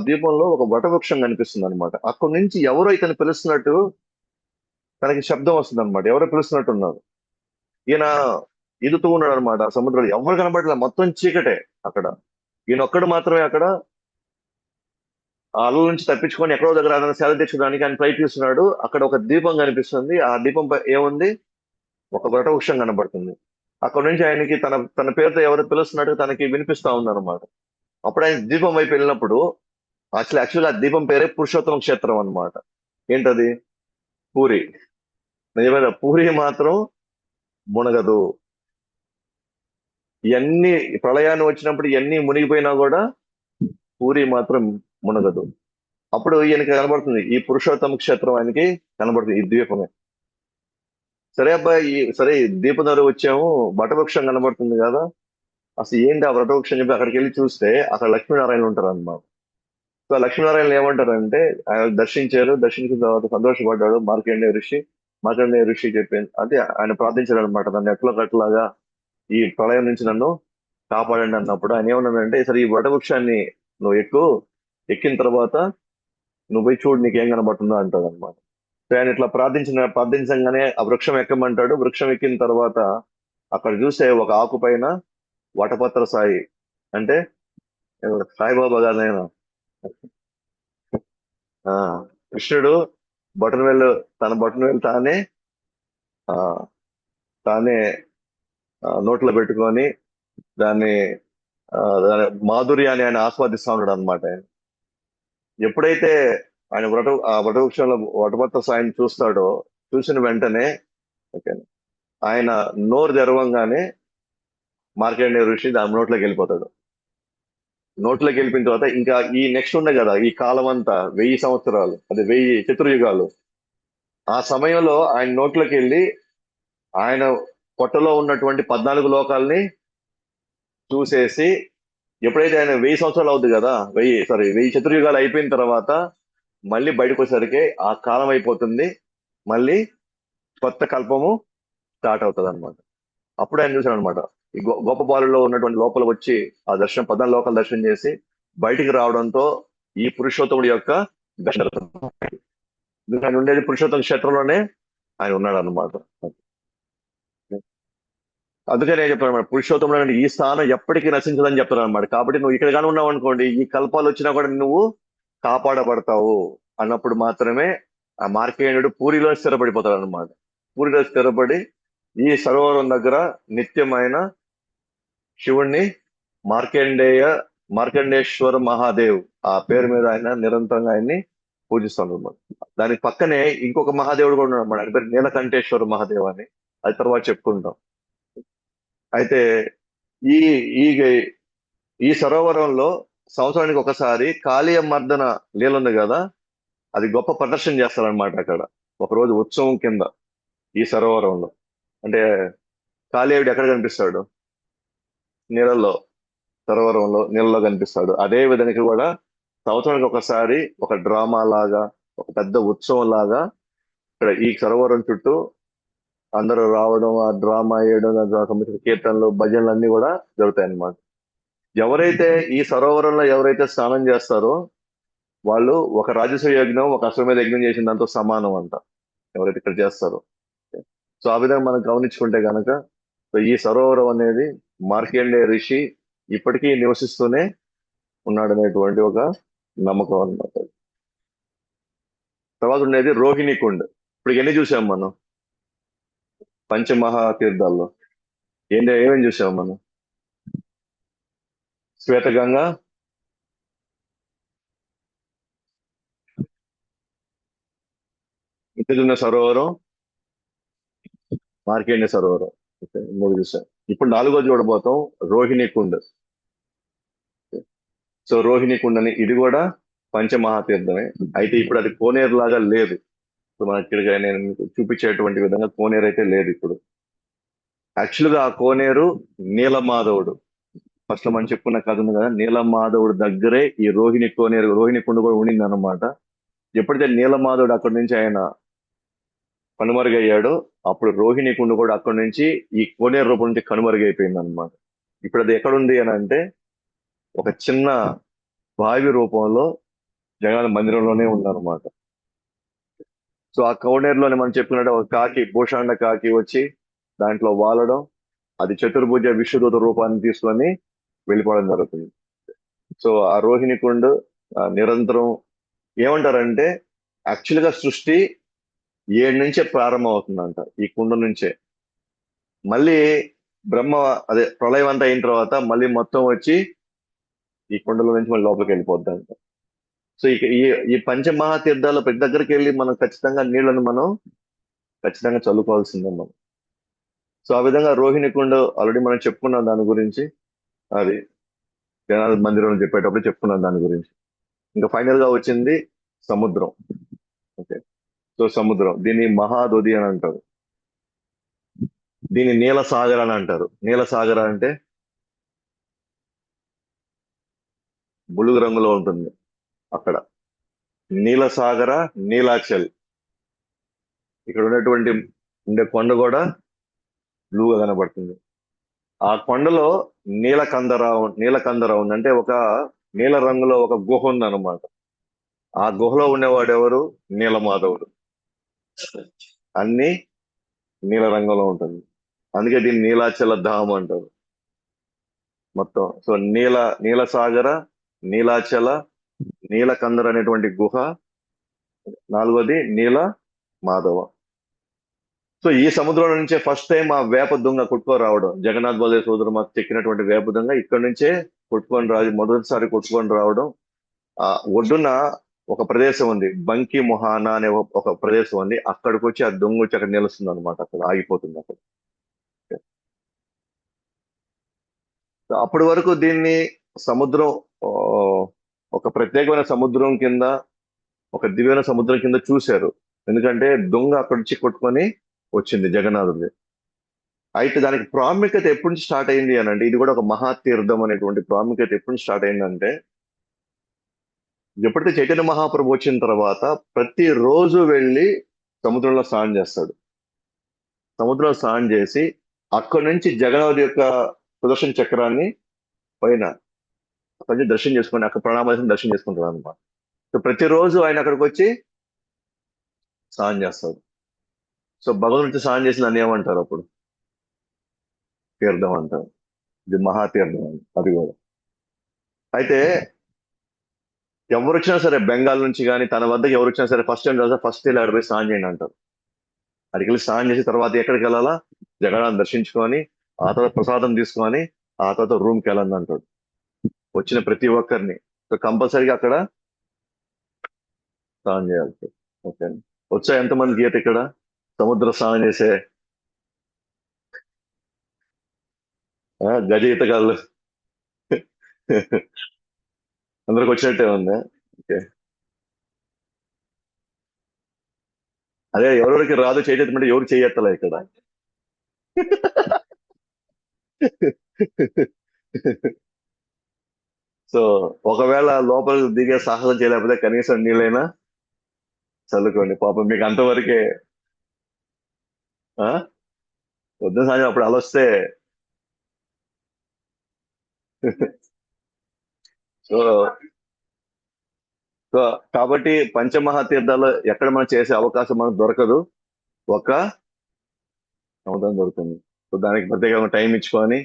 ద్వీపంలో ఒక వటవృక్షం కనిపిస్తుంది అనమాట. అక్కడి నుంచి ఎవరో ఇతను పిలుస్తున్నట్టు తనకి శబ్దం వస్తుంది అనమాట. ఎవరో పిలుస్తున్నట్టు ఉన్నారు. ఈయన ఈదుతూ ఉన్నాడు అనమాట సముద్రంలో. ఎవరు కనబడలే, మొత్తం చీకటే అక్కడ. ఈయన ఒక్కడు మాత్రమే అక్కడ ఆ అలల నుంచి తప్పించుకొని ఎక్కడో దగ్గర అతను సేద తెచ్చుకోవడానికి ఆయన ప్రయత్నిస్తున్నాడు. అక్కడ ఒక దీపం కనిపిస్తుంది. ఆ దీపం ఏముంది? ఒక వటవృక్షం కనబడుతుంది. అక్కడ నుంచి ఆయనకి తన తన పేరుతో ఎవరు పిలుస్తున్నట్టు తనకి వినిపిస్తా ఉంది అనమాట. అప్పుడు ఆయన దీపం వైపు వెళ్ళినప్పుడు యాక్చువల్గా ఆ దీపం పేరే పురుషోత్తమ క్షేత్రం అన్నమాట. ఏంటది? పూరి. నిజమైన పూరి మాత్రం మునగదు. ఇవన్నీ ప్రళయాన్ని వచ్చినప్పుడు ఇవన్నీ మునిగిపోయినా కూడా పూరి మాత్రం మునగదు. అప్పుడు ఈయనకి కనబడుతుంది, ఈ పురుషోత్తమ క్షేత్రం ఆయనకి కనబడుతుంది, ఈ ద్వీపమే. సరే అబ్బాయి, సరే ఈ దీపం దగ్గర వచ్చాము, వటవృక్షం కనబడుతుంది కదా, అసలు ఏంటి ఆ వటవృక్షం చెప్పి అక్కడికి వెళ్ళి చూస్తే అక్కడ లక్ష్మీనారాయణ ఉంటారు అన్నమాట. సో ఆ లక్ష్మీనారాయణ ఏమంటారంటే, ఆయన దర్శించారు, దర్శించిన తర్వాత సంతోషపడ్డాడు మార్కండేయ ఋషి. మార్కండేయ ఋషి చెప్పింది అంటే ఆయన ప్రార్థించాడు అనమాట, నన్ను ఎట్లా కట్టలాగా ఈ ప్రళయం నుంచి నన్ను కాపాడండి అన్నప్పుడు ఆయన ఏమన్నాడంటే, సరే ఈ వటవృక్షాన్ని నువ్వు ఎక్కిన తర్వాత నువ్వు పోయి చూడు నీకేం కనబడుతుందో అంటాడు అనమాట. ఆయన ఇట్లా ప్రార్థించగానే ఆ వృక్షం ఎక్కమంటాడు. వృక్షం ఎక్కిన తర్వాత అక్కడ చూస్తే ఒక ఆకు పైన వటపత్ర సాయి, అంటే ఎవరు? సాయిబాబా గారైనా ఆ కృష్ణుడు బొటనవేలు, తన బొటనవేలు తానే ఆ తానే నోట్లో పెట్టుకొని దాన్ని దాని మాధుర్యాన్ని ఆయన ఆస్వాదిస్తా ఉన్నాడు అనమాట. ఎప్పుడైతే ఆయన ఆ వటవృక్షంలో వటపత్ర సాయిని చూస్తాడో, చూసిన వెంటనే ఓకే, ఆయన నోరు తెరవంగానే మార్కండేయ ఋషి దాని నోట్లోకి వెళ్ళిపోతాడు. నోట్లోకి వెళ్ళిపోయిన తర్వాత ఇంకా ఈ నెక్స్ట్ ఉండే కదా ఈ కాలం అంతా 1000 సంవత్సరాలు, అది 1000 చతుర్యుగాలు. ఆ సమయంలో ఆయన నోట్లోకి వెళ్ళి ఆయన పొట్టలో ఉన్నటువంటి 14 లోకాలని చూసేసి, ఎప్పుడైతే ఆయన 1000 సంవత్సరాలు అవుద్ది కదా, 1000 చతుర్యుగాలు అయిపోయిన తర్వాత మళ్ళీ బయటకు వచ్చేసరికి ఆ కాలం అయిపోతుంది, మళ్ళీ కొత్త కల్పము స్టార్ట్ అవుతుంది అనమాట. అప్పుడు ఆయన చూశాడు అనమాట, ఈ గొప్ప బాలులో ఉన్నటువంటి లోపల వచ్చి ఆ దర్శనం 14 లోకాల దర్శనం చేసి బయటికి రావడంతో ఈ పురుషోత్తముడి యొక్క దర్శనం జరుగుతుంది. ఆయన ఉండేది పురుషోత్తమ క్షేత్రంలోనే ఆయన ఉన్నాడు అనమాట. అందుకే నేను చెప్తాను అనమాట, పురుషోత్తముడు అంటే ఈ స్థానం ఎప్పటికీ నశించదని చెప్తాను అనమాట. కాబట్టి నువ్వు ఇక్కడ కానీ ఉన్నావు అనుకోండి, ఈ కల్పాలు వచ్చినా కూడా నువ్వు కాపాడబడతావు అన్నప్పుడు మాత్రమే ఆ మార్కండేయుడు పూరిలో స్థిరపడిపోతాడు అనమాట. పూరిలో స్థిరపడి ఈ సరోవరం దగ్గర నిత్యమైన శివుణ్ణి మార్కండేయ మార్కండేశ్వర మహాదేవ్ ఆ పేరు మీద ఆయన నిరంతరంగా ఆయన్ని పూజిస్తాడు అనమాట. దానికి పక్కనే ఇంకొక మహాదేవుడు కూడా ఉన్నాడు అన్నమాట, ఆయన పేరు నీలకంఠేశ్వర మహాదేవ్ అని, అది తర్వాత చెప్పుకుంటాం. అయితే ఈ ఈ ఈ సరోవరంలో సంవత్సరానికి ఒకసారి కాళీయ మర్దన లీల ఉంది కదా, అది గొప్ప ప్రదర్శన చేస్తారనమాట అక్కడ, ఒకరోజు ఉత్సవం కింద ఈ సరోవరంలో. అంటే కాళీయుడు ఎక్కడ కనిపిస్తాడు? నీళ్ళల్లో, సరోవరంలో నీళ్ళలో కనిపిస్తాడు. అదే విధంగా కూడా సంవత్సరానికి ఒకసారి ఒక డ్రామా లాగా, ఒక పెద్ద ఉత్సవం లాగా ఇక్కడ ఈ సరోవరం చుట్టూ అందరూ రావడం, ఆ డ్రామా వేయడం, దానికి సంబంధించిన కీర్తనలు, భజనలు అన్ని కూడా జరుగుతాయి అన్నమాట. ఎవరైతే ఈ సరోవరంలో ఎవరైతే స్నానం చేస్తారో వాళ్ళు ఒక రాజసూయ యజ్ఞం, ఒక అశ్వమేధ యజ్ఞం చేసిన దాంతో సమానం అంట, ఎవరైతే ఇక్కడ చేస్తారో. సో ఆ విధంగా మనం గమనించుకుంటే కనుక ఈ సరోవరం అనేది మార్కండేయ ఋషి ఇప్పటికీ నివసిస్తూనే ఉన్నాడనేటువంటి ఒక నమ్మకం అన్నమాట. తర్వాత ఉండేది రోహిణి కుండ్. ఇప్పుడు ఎన్ని చూసాం మనం పంచమహా తీర్థాల్లో? ఏమేమి చూసాం మనం? శ్వేతగంగ, ఇంద్రజుమ్న సరోవరం, మార్కండేయ సరోవరం. ఓకే, 3 చూసాం. ఇప్పుడు 4వ చూడబోతాం, రోహిణి కుండ్. సో రోహిణి కుండ్ అని ఇది కూడా పంచమహాతీర్థమే. అయితే ఇప్పుడు అది కోనేరు లాగా లేదు. ఇప్పుడు మనకి ఇక్కడ నేను మీకు చూపించేటువంటి విధంగా కోనేరు అయితే లేదు ఇప్పుడు. యాక్చువల్ గా ఆ కోనేరు నీలమాధవుడు, ఫస్ట్ లో మనం చెప్పుకున్న కథ ఉంది కదా, నీలమాధవుడు దగ్గరే ఈ రోహిణి కుండ కూడా ఉండింది అనమాట. ఎప్పుడైతే నీలమాధవుడు అక్కడి నుంచి ఆయన కనుమరుగయ్యాడో అప్పుడు రోహిణి కుండ కూడా అక్కడి నుంచి ఈ కోనేరు రూపం నుంచి కనుమరుగైపోయింది అనమాట. ఇప్పుడు అది ఎక్కడుంది అని అంటే ఒక చిన్న బావి రూపంలో జగన్నాథ మందిరంలోనే ఉందన్నమాట. సో ఆ కోనేరులోనే మనం చెప్పుకున్నట్టు ఒక కాకి, భూషాండ కాకి వచ్చి దాంట్లో వాలడం, అది చతుర్భుజ విష్ణుదూత రూపాన్ని తీసుకొని వెళ్ళిపోవడం జరుగుతుంది. సో ఆ రోహిణి కుండ్ నిరంతరం ఏమంటారంటే, యాక్చువల్ గా సృష్టి 7 నుంచే ప్రారంభం అవుతుందంట, ఈ కుండ నుంచే. మళ్ళీ బ్రహ్మ, అదే ప్రళయం అంతా అయిన తర్వాత మళ్ళీ మొత్తం వచ్చి ఈ కుండలో నుంచి మళ్ళీ లోపలికి వెళ్ళిపోద్దంట. సో ఈ ఈ పంచమహాతీర్థాల ప్రతి దగ్గరికి వెళ్ళి మనం ఖచ్చితంగా నీళ్లను మనం ఖచ్చితంగా చల్లుకోవాల్సిందే మనం. సో ఆ విధంగా రోహిణి కుండ ఆల్రెడీ మనం చెప్పుకున్నాం దాని గురించి. అది జగన్నాథ మందిరం చెప్పేటప్పుడు చెప్పుకున్నాం దాని గురించి. ఇంకా ఫైనల్ గా వచ్చింది సముద్రం. ఓకే. సో సముద్రం, దీన్ని మహాదొది అని అంటారు, దీన్ని నీల సాగర్ అని అంటారు. నీల సాగర్ అంటే బులుగు రంగులో ఉంటుంది అక్కడ. నీల సాగర, నీలాచల్, ఇక్కడ ఉన్నటువంటి ఉండే కొండ కూడా బ్లూగా కనబడుతుంది. ఆ కొండలో నీలకందర ఉంది, అంటే ఒక నీల రంగులో ఒక గుహ ఉంది అనమాట. ఆ గుహలో ఉండేవాడు ఎవరు? నీలమాధవుడు. అన్ని నీల రంగులో ఉంటుంది, అందుకే దీన్ని నీలాచల ధామ్ అంటారు మొత్తం. సో నీల సాగర, నీలాచల, నీలకందర అనేటువంటి గుహ, నాలుగోది నీల మాధవ. సో ఈ సముద్రం నుంచే ఫస్ట్ టైం ఆ వేప దుంగ కొట్టుకొని రావడం, జగన్నాథ్ బలదేవ్ సోదరు మాకు చెక్కినటువంటి వేప దుంగ ఇక్కడ నుంచే కొట్టుకొని రాదు, మొదటిసారి కొట్టుకొని రావడం. ఆ ఒడ్డున ఒక ప్రదేశం ఉంది, బంకి మొహానా అనే ఒక ప్రదేశం ఉంది, అక్కడికి వచ్చి ఆ దొంగ వచ్చి అక్కడ నిలుస్తుంది అనమాట, అక్కడ ఆగిపోతుంది అక్కడ. సో అప్పటి వరకు దీన్ని సముద్రం, ఆ, ఒక ప్రత్యేకమైన సముద్రం కింద, ఒక దివ్యమైన సముద్రం కింద చూశారు. ఎందుకంటే దొంగ అక్కడి నుంచి కొట్టుకొని వచ్చింది జగన్నాథుడి. అయితే దానికి ప్రాముఖ్యత ఎప్పటి నుంచి స్టార్ట్ అయింది అని అంటే, ఇది కూడా ఒక మహాతీర్థం అనేటువంటి ప్రాముఖ్యత ఎప్పటి నుంచి స్టార్ట్ అయిందంటే, ఎప్పుడైతే చైతన్య మహాప్రభు వచ్చిన తర్వాత ప్రతి రోజు వెళ్ళి సముద్రంలో స్నానం చేస్తాడు. సముద్రంలో స్నానం చేసి అక్కడి నుంచి జగన్నాథుడి యొక్క సుదర్శన చక్రాన్ని పైన అక్కడి నుంచి దర్శనం చేసుకొని అక్కడ ప్రణామాసం దర్శనం చేసుకుంటారు అనమాట. సో ప్రతిరోజు ఆయన అక్కడికి వచ్చి స్నానం చేస్తాడు. సో భగవంతుడి స్నానం చేసిన దాన్ని ఏమంటారు అప్పుడు? తీర్థం అంటారు. ఇది మహాతీర్థం అని అది కూడా. అయితే ఎవరు వచ్చినా సరే బెంగాల్ నుంచి కానీ తన వద్దకు ఎవరు వచ్చినా సరే ఫస్ట్ టైం రాజా ఫస్ట్ వెళ్ళి అక్కడ పోయి స్నానం చేయండి అంటారు. అక్కడికి వెళ్ళి స్నానం చేసి తర్వాత ఎక్కడికి వెళ్ళాలా? జగన్నాథ్ దర్శించుకొని ఆ తర్వాత ప్రసాదం తీసుకొని ఆ తర్వాత రూమ్కి వెళ్ళండి అంటాడు వచ్చిన ప్రతి ఒక్కరిని. సో కంపల్సరీగా అక్కడ స్నానం చేయాలి. ఓకే. వచ్చా ఎంతమంది గీత ఇక్కడ సముద్ర స్నానం చేసే గజ ఈతగాళ్ళు? అందరికి వచ్చినట్టే ఉందా? ఓకే. అదే ఎవరెవరికి రాదు చేయటం ఎవరు చేయత్తలే ఇక్కడ. సో ఒకవేళ లోపల దిగే సాహసం చేయలేకపోతే కనీసం నీళ్ళైనా చల్లుకోండి పాపం, మీకు అంతవరకే. ఆ పొద్దున సాయంత్రం అప్పుడు అలొస్తే. సో సో కాబట్టి పంచమహాతీర్థాలు ఎక్కడ మనం చేసే అవకాశం మనకు దొరకదు, ఒక సముద్రం దొరుకుతుంది. సో దానికి ప్రత్యేకంగా టైం ఇచ్చుకొని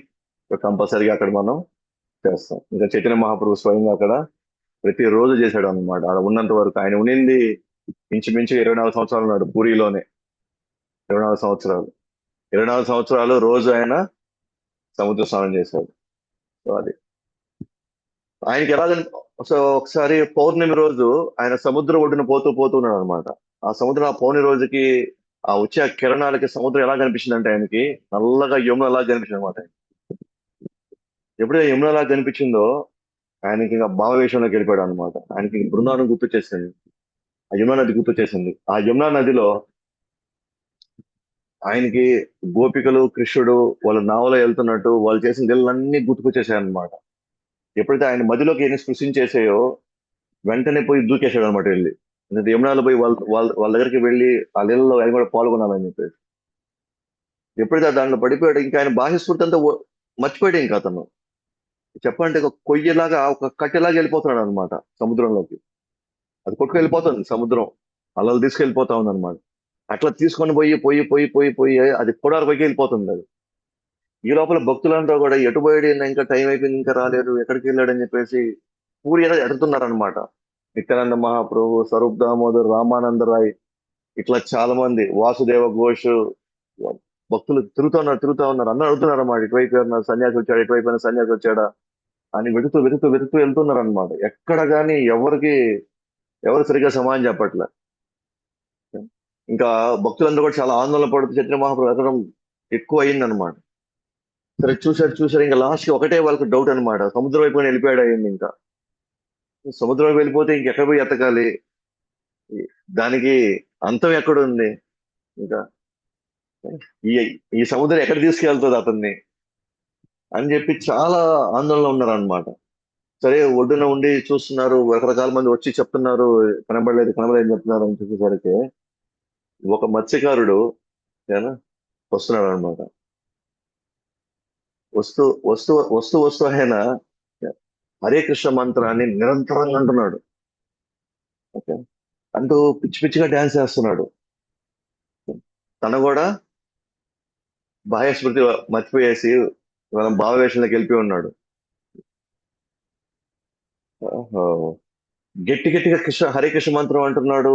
కంపల్సరీగా అక్కడ మనం చేస్తాం. ఇంకా చైతన్య మహాప్రభు స్వయంగా అక్కడ ప్రతిరోజు చేశాడు అనమాట. అక్కడ ఉన్నంత వరకు ఆయన ఉండింది ఇంచుమించు 24 సంవత్సరాలు ఉన్నాడు పూరిలోనే. 24 సంవత్సరాలు, 24 సంవత్సరాలు రోజు ఆయన సముద్ర స్నానం చేశాడు. సో అది ఆయనకి ఎలాగని. సో ఒకసారి పౌర్ణమి రోజు ఆయన సముద్ర ఒడ్డున పోతూ పోతూ ఉన్నాడు అనమాట. ఆ సముద్రం ఆ పౌర్ణమి రోజుకి ఆ వచ్చే ఆ కిరణాలకి సముద్రం ఎలా కనిపించింది అంటే ఆయనకి నల్లగా యమున అలా కనిపించింది అనమాట. ఎప్పుడైతే యమున అలా కనిపించిందో ఆయనకి ఇంకా భావవేశంలోకి వెళ్ళిపోయాడు అనమాట. ఆయనకి బృందావనం గుర్తు చేసింది, ఆ యమునా నది గుర్తు చేసింది. ఆ యమునా నదిలో ఆయనకి గోపికలు కృష్ణుడు వాళ్ళ నావలో వెళ్తున్నట్టు వాళ్ళు చేసిన లీలలన్నీ గుర్తుకొచ్చేసాయి అనమాట. ఎప్పుడైతే ఆయన మదిలోకి ఎన్ని స్పృశించేసాయో వెంటనే పోయి దూకేశాడు అనమాట వెళ్ళి. ఎందుకంటే యమునాలో పోయి వాళ్ళ దగ్గరికి వెళ్ళి ఆ లీలలో ఆయన కూడా పాల్గొనాలని చెప్పేసి. ఎప్పుడైతే దాంట్లో పడిపోయాడు ఇంకా ఆయన బాహ్య స్ఫూర్తి అంతా మర్చిపోయాడు ఇంకా అతను. చెప్పాలంటే ఒక కొయ్యలాగా ఒక కట్టెలాగా వెళ్ళిపోతున్నాడు అనమాట సముద్రంలోకి. అది కొట్టుకు వెళ్ళిపోతుంది సముద్రం, అలలు తీసుకెళ్ళిపోతా ఉంది అనమాట. అట్లా తీసుకొని పోయి పోయి పోయి పోయి పోయి అది కొడారి పైకి వెళ్ళిపోతుంది అది. ఈ లోపల భక్తులంతా కూడా ఎటు పోయాడు ఈయన, ఇంకా టైం అయిపోయింది ఇంకా రాలేదు ఎక్కడికి వెళ్ళాడని చెప్పేసి పూరి ఏదో ఎడుతున్నారనమాట. నిత్యానంద మహాప్రభు, స్వరూప్ దామోదర్, రామానంద రాయ్, ఇట్లా చాలా మంది, వాసుదేవ ఘోష్, భక్తులు తిరుగుతా ఉన్నారు అందరూ అడుగుతున్నారు అన్నమాట. ఇటువైపు ఏమన్నా సన్యాసి వచ్చాడు, ఇటువైపు ఏమైనా సన్యాసి వచ్చాడా అని వెతుకుతూ వెతుకుతూ వెతుకుతూ వెళ్తున్నారు అనమాట. ఎక్కడ కానీ ఎవరికి ఎవరు సరిగ్గా సమాధానం చెప్పట్లే. ఇంకా భక్తులందరూ కూడా చాలా ఆందోళన పడుతూ చైతన్య మహాప్రభు ఎక్కడం ఎక్కువ అయిందనమాట. సరే చూసారు చూసారు, ఇంకా లాస్ట్ కి ఒకటే వాళ్ళకి డౌట్ అనమాట, సముద్రం వైపు వెళ్ళిపోయాడు అయింది. ఇంకా సముద్రం వైపు వెళ్ళిపోతే ఇంకెక్కడ పోయి ఎతకాలి, దానికి అంతం ఎక్కడ ఉంది ఇంకా, ఈ ఈ సముద్రం ఎక్కడ తీసుకెళ్తుంది అతన్ని అని చెప్పి చాలా ఆందోళనలో ఉన్నారనమాట. సరే ఒడ్డున ఉండి చూస్తున్నారు, రకరకాల మంది వచ్చి చెప్తున్నారు, కనబడలేదు కనబడలేదు చెప్తున్నారు అని చెప్పేసరికి ఒక మత్స్యకారుడు ఏనా వస్తున్నాడు అనమాట. వస్తూ వస్తూ వస్తూ వస్తూ ఆయన హరే కృష్ణ మంత్రాన్ని నిరంతరంగా అంటున్నాడు. ఓకే, అంటూ పిచ్చి పిచ్చిగా డాన్స్ చేస్తున్నాడు. తను కూడా బాహ్య స్మృతి మర్చిపోయేసి మనం భావవేషంలోకి వెళ్ళిపోయి ఉన్నాడు. ఆహా. గట్టి గట్టిగా హరే కృష్ణ మంత్రం అంటున్నాడు,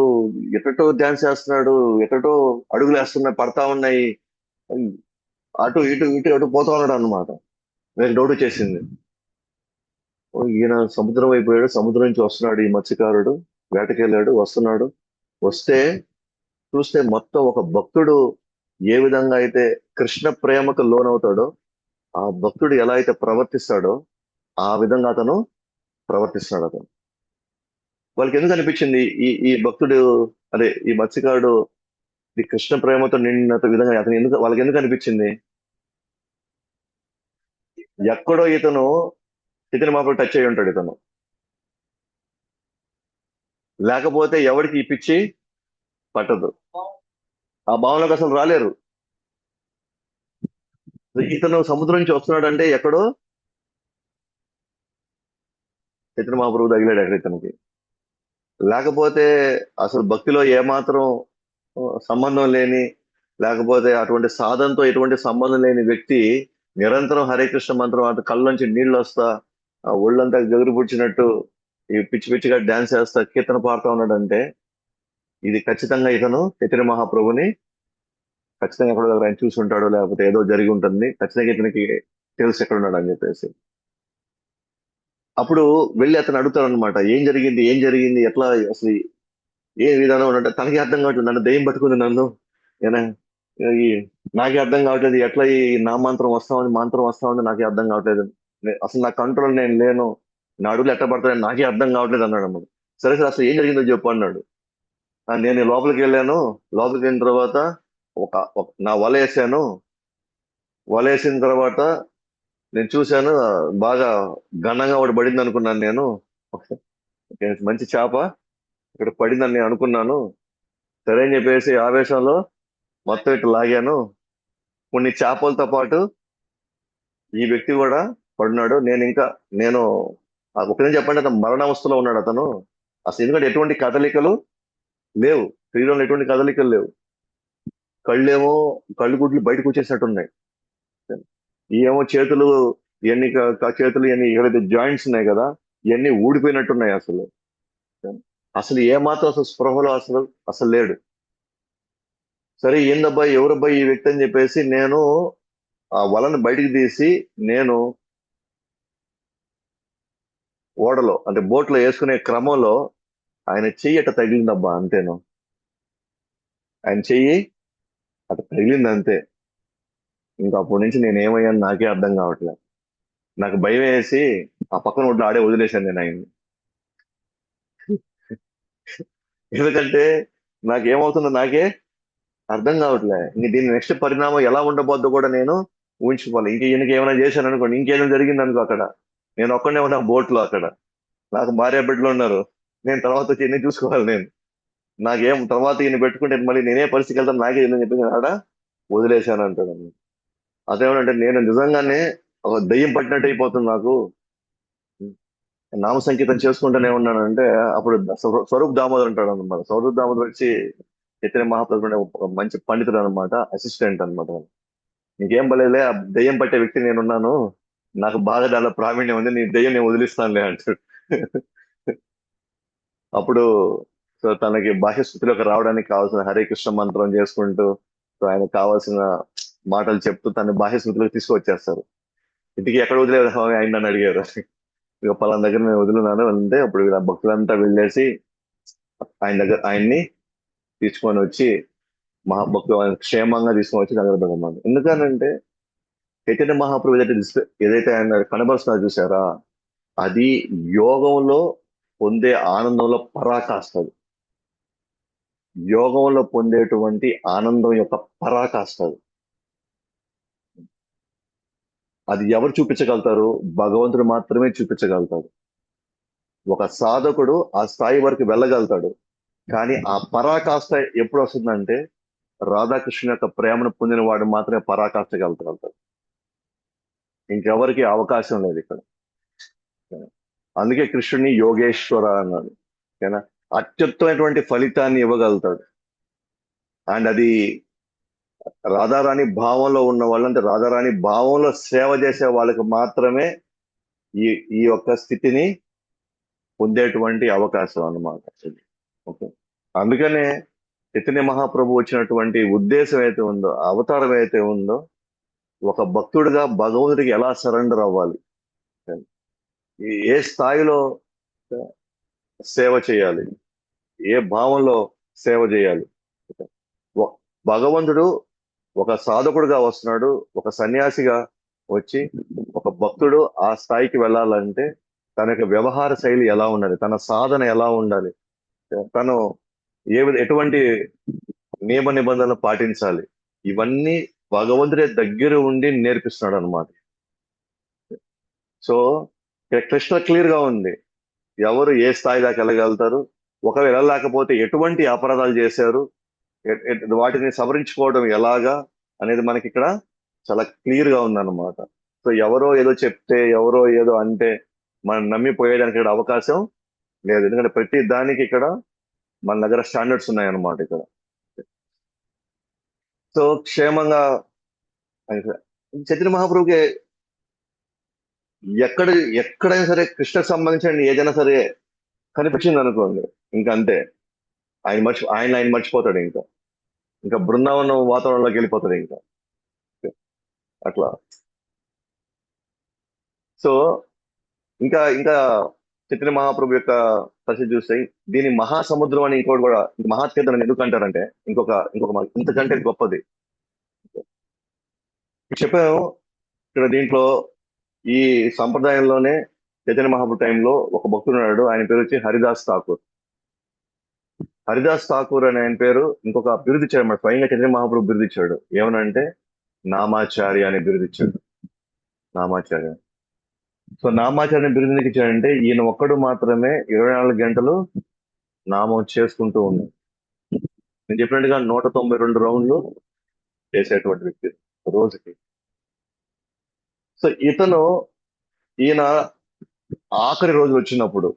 ఎటటో డాన్స్ చేస్తున్నాడు, ఎటటో అడుగులు వేస్తున్నాయి, పడతా ఉన్నాయి, అటు ఇటు ఇటు అటు పోతా ఉన్నాడు అనమాట. నాకు డౌట్ వచ్చేసింది, ఓ, ఈయన సముద్రం అయిపోయాడు, సముద్రం నుంచి వస్తున్నాడు ఈ మత్స్యకారుడు, వేటకెళ్ళాడు వస్తున్నాడు. వస్తే చూస్తే మొత్తం ఒక భక్తుడు ఏ విధంగా అయితే కృష్ణ ప్రేమకు లోనవుతాడో, ఆ భక్తుడు ఎలా అయితే ప్రవర్తిస్తాడో ఆ విధంగా అతను ప్రవర్తిస్తున్నాడు అతను. వాళ్ళకి ఎందుకు అనిపించింది ఈ ఈ భక్తుడు, అదే ఈ మత్స్యకారుడు ఈ కృష్ణ ప్రేమతో నిండిన విధంగా అతను ఎందుకు, వాళ్ళకి ఎందుకు అనిపించింది? ఎక్కడో ఇతను ఇతని మాపలు టచ్ అయి ఉంటాడు ఇతను, లేకపోతే ఎవరికి ఈ పిచ్చి పట్టదు, ఆ భావనకు అసలు రాలేరు. ఇతను సముద్రం నుంచి వస్తున్నాడు అంటే ఎక్కడో చైతన్య మహాప్రభు తగిలాడు అక్కడ ఇతనికి. లేకపోతే అసలు భక్తిలో ఏమాత్రం సంబంధం లేని, లేకపోతే అటువంటి సాధనతో ఎటువంటి సంబంధం లేని వ్యక్తి నిరంతరం హరే కృష్ణ మంత్రం అటు కళ్ళలోంచి నీళ్ళు వస్తా, ఆ ఒళ్ళంతా గగురు పుడిచినట్టు ఈ పిచ్చి పిచ్చిగా డాన్స్ చేస్తా కీర్తన పాడుతా ఉన్నాడంటే, ఇది ఖచ్చితంగా ఇతను చైతన్య మహాప్రభుని ఖచ్చితంగా ఎక్కడో దగ్గర ఆయన చూసి ఉంటాడు, లేకపోతే ఏదో జరిగి ఉంటుంది, ఖచ్చితంగా ఇతనికి తెలుసు ఎక్కడ ఉన్నాడు అని చెప్పేసి. అప్పుడు వెళ్ళి అతను అడుగుతాడు అనమాట, ఏం జరిగింది ఏం జరిగింది, ఎట్లా అసలు ఏ విధానం అంటే తనకి అర్థం కావట్లేదు, నన్ను దెయ్యం పట్టుకుంది నన్ను, ఏనా ఈ నాకే అర్థం కావట్లేదు, ఎట్లా ఈ నా మంత్రం వస్తామని మంత్రం వస్తామని నాకే అర్థం కావట్లేదు, అసలు నా కంట్రోల్ నేను లేను, నా అడుగులు ఎట్లా పడతాయని నాకే అర్థం కావట్లేదు అన్నాడు అన్నమాట. సరే సరే అసలు ఏం జరిగిందో చెప్పు అన్నాడు. నేను లోపలికి వెళ్ళాను, లోపలికి వెళ్ళిన తర్వాత నా వల వేసాను, వల వేసిన తర్వాత నేను చూశాను, బాగా ఘనంగా ఒకటి పడింది అనుకున్నాను నేను, మంచి చేప ఇక్కడ పడిందని నేను అనుకున్నాను. సరే అని చెప్పేసి ఆవేశంలో మొత్తం ఇట్లా లాగాను, కొన్ని చేపలతో పాటు ఈ వ్యక్తి కూడా పడినాడు. నేను ఒకటే చెప్పండి, అతను మరణావస్థలో ఉన్నాడు అతను. అసలు ఎందుకంటే ఎటువంటి కదలికలు లేవు, శరీరంలో ఎటువంటి కదలికలు లేవు, కళ్ళేమో కళ్ళు గుడ్లు బయటకు వచ్చేసినట్టున్నాయి, ఈ ఏమో చేతులు, ఇవన్నీ చేతులు ఇవన్నీ ఎక్కడైతే జాయింట్స్ ఉన్నాయి కదా, ఇవన్నీ ఊడిపోయినట్టున్నాయి అసలు. అసలు ఏమాత్రం అసలు స్పృహలో అసలు అసలు లేడు. సరే ఏందబ్బా ఎవరబ్బా ఈ వ్యక్తి అని చెప్పేసి నేను ఆ వలను బయటికి తీసి నేను ఓడలో అంటే బోట్ లో వేసుకునే క్రమంలో ఆయన చెయ్యి అట్ట తగిలిందబ్బా అంతేను, ఆయన చెయ్యి అట్ట తగిలింది అంతే. ఇంకా అప్పటి నుంచి నేను ఏమయ్యాను నాకే అర్థం కావట్లేదు. నాకు భయం వేసి ఆ పక్కన ఒడ్లో ఆడే వదిలేశాను నేను ఆయన్ని. ఎందుకంటే నాకేమవుతుందో నాకే అర్థం కావట్లే, ఇంక దీని నెక్స్ట్ పరిణామం ఎలా ఉండబోద్దో కూడా నేను ఊహించుకోవాలి. ఇంక ఈయనకి ఏమైనా చేశాను అనుకోండి, ఇంకేమైనా జరిగింది అనుకో అక్కడ, నేను ఒక్కడే ఉన్నా బోట్ లో అక్కడ, నాకు భార్య బిడ్డలు ఉన్నారు, నేను తర్వాత వచ్చి ఎన్ని చూసుకోవాలి నేను, నాకేం తర్వాత ఈయన పెట్టుకుంటే మళ్ళీ నేనే పరిస్థితికి వెళ్తాను నాకే తెలియని చెప్పి ఆడ వదిలేశాను అంటాడు. అదేమంటే నేను నిజంగానే ఒక దయ్యం పట్టినట్టు అయిపోతుంది నాకు, నామ సంకీర్తన చేసుకుంటూనే ఉన్నాను అంటే, అప్పుడు స్వరూప్ దామోదర్ ఉంటాడు అనమాట. స్వరూప్ దామోదర్ వచ్చి చైతన్య మహాప్రభు అనే ఒక మంచి పండితుడు అనమాట, అసిస్టెంట్ అనమాట. నీకేం పర్లేదులే, ఆ దయ్యం పట్టే వ్యక్తి నేనున్నాను, నాకు బాగా దానిలో ప్రావీణ్యం ఉంది, నీ దయ్యం నేను వదిలిస్తానులే అంటాడు. అప్పుడు సో తనకి బాహ్య స్థితిలోకి రావడానికి కావాల్సిన హరే కృష్ణ మంత్రం చేసుకుంటూ, సో ఆయనకు కావాల్సిన మాటలు చెప్తూ తన బాహ్య స్థితిలోకి తీసుకొచ్చేస్తారు. ఇంటికి ఎక్కడ వదిలేదు స్వామి ఆయన నన్ను అడిగారు. ఇక పలానా దగ్గర నేను వదిలినాను అంటే, అప్పుడు ఇలా భక్తులంతా వెళ్ళేసి ఆయన్ని తీసుకొని వచ్చి మహాభక్తు ఆయన క్షేమంగా తీసుకొని వచ్చి దగ్గర పెట్టమని. ఎందుకనంటే చైతన్య మహాప్రభు ఏదైతే ఆయన కనబరుస్తున్నారు చూసారా, అది యోగంలో పొందే ఆనందంలో పరాకాష్ట అది. యోగంలో పొందేటువంటి ఆనందం యొక్క పరాకాష్ట అది. అది ఎవరు చూపించగలుగుతారు? భగవంతుడు మాత్రమే చూపించగలుగుతాడు. ఒక సాధకుడు ఆ స్థాయి వరకు వెళ్ళగలుగుతాడు. కానీ ఆ పరాకాష్ట ఎప్పుడు వస్తుందంటే రాధాకృష్ణ యొక్క ప్రేమను పొందిన వాడు మాత్రమే పరాకాష్ఠగలుగుతాడు. ఇంకెవరికి అవకాశం లేదు ఇక్కడ. అందుకే కృష్ణుని యోగేశ్వర అన్నాడు. ఓకేనా? అత్యుత్తమైనటువంటి ఫలితాన్ని ఇవ్వగలుగుతాడు. అండ్ అది రాధారాణి భావంలో ఉన్న వాళ్ళు, అంటే రాధారాణి భావంలో సేవ చేసే వాళ్ళకి మాత్రమే ఈ ఈ యొక్క స్థితిని పొందేటువంటి అవకాశం అన్నమాట. ఓకే. అందుకనే చైతన్య మహాప్రభు వచ్చినటువంటి ఉద్దేశం అయితే ఉందో, అవతారం అయితే ఉందో, ఒక భక్తుడిగా భగవంతుడికి ఎలా సరెండర్ అవ్వాలి, ఏ స్థాయిలో సేవ చేయాలి, ఏ భావంలో సేవ చేయాలి. ఒ- భగవంతుడు ఒక సాధకుడుగా వస్తున్నాడు, ఒక సన్యాసిగా వచ్చి ఒక భక్తుడు ఆ స్థాయికి వెళ్ళాలంటే తన యొక్క వ్యవహార శైలి ఎలా ఉండాలి, తన సాధన ఎలా ఉండాలి, తను ఎటువంటి నియమ నిబంధనలు పాటించాలి, ఇవన్నీ భగవంతుడే దగ్గర ఉండి నేర్పిస్తున్నాడు అనమాట. సో కృష్ణ క్లియర్ గా ఉంది ఎవరు ఏ స్థాయి దాకా వెళ్ళగలుగుతారు, ఒకవేళ వెళ్ళలేకపోతే ఎటువంటి అపరాధాలు చేశారు, వాటిని సవరించుకోవడం ఎలాగా అనేది మనకి ఇక్కడ చాలా క్లియర్ గా ఉందన్నమాట. సో ఎవరో ఏదో చెప్తే, ఎవరో ఏదో అంటే మనం నమ్మిపోయేదానికి ఇక్కడ అవకాశం లేదు. ఎందుకంటే ప్రతి దానికి ఇక్కడ మన దగ్గర స్టాండర్డ్స్ ఉన్నాయన్నమాట ఇక్కడ. సో క్షేమంగా చైతన్య మహాప్రభుకి ఎక్కడ ఎక్కడైనా సరే కృష్ణకు సంబంధించిన ఏదైనా సరే కనిపించింది అనుకోండి, ఇంకా అంతే. ఆయన మర్చిపోతాడు. ఇంకా బృందావనం వాతావరణంలోకి వెళ్ళిపోతాడు ఇంకా. అట్లా. సో ఇంకా ఇంకా చైతన్య మహాప్రభు యొక్క పరిస్థితి చూస్తే దీని మహాసముద్రం అని ఇంకోటి కూడా, మహాతీర్థం అని ఎందుకు అంటారంటే ఇంతకంటే గొప్పది చెప్పాము. ఇక్కడ దీంట్లో ఈ సంప్రదాయంలోనే చైతన్య మహాప్రభు టైంలో ఒక భక్తుడు ఉన్నాడు. ఆయన పేరు వచ్చి హరిదాస్ ఠాకూర్. హరిదాస్ ఠాకూర్ అనే ఆయన పేరు ఇంకొక బిరుదు ఇచ్చాడు అన్నమాట. స్వయంగా చైతన్య మహాప్రభు బిరుదు ఇచ్చాడు. ఏమనంటే నామాచార్య అనే బిరుదు ఇచ్చాడు. నామాచార్య. సో నామాచార్య బిరుదు ఎందుకు ఇచ్చాడంటే ఈయన ఒక్కడు మాత్రమే 24 గంటలు నామం చేసుకుంటూ ఉన్నాడు. నేను చెప్పినట్టుగా 192 రౌండ్లు చేసేటువంటి వ్యక్తి రోజుకి. సో ఈయన ఆఖరి రోజు వచ్చినప్పుడు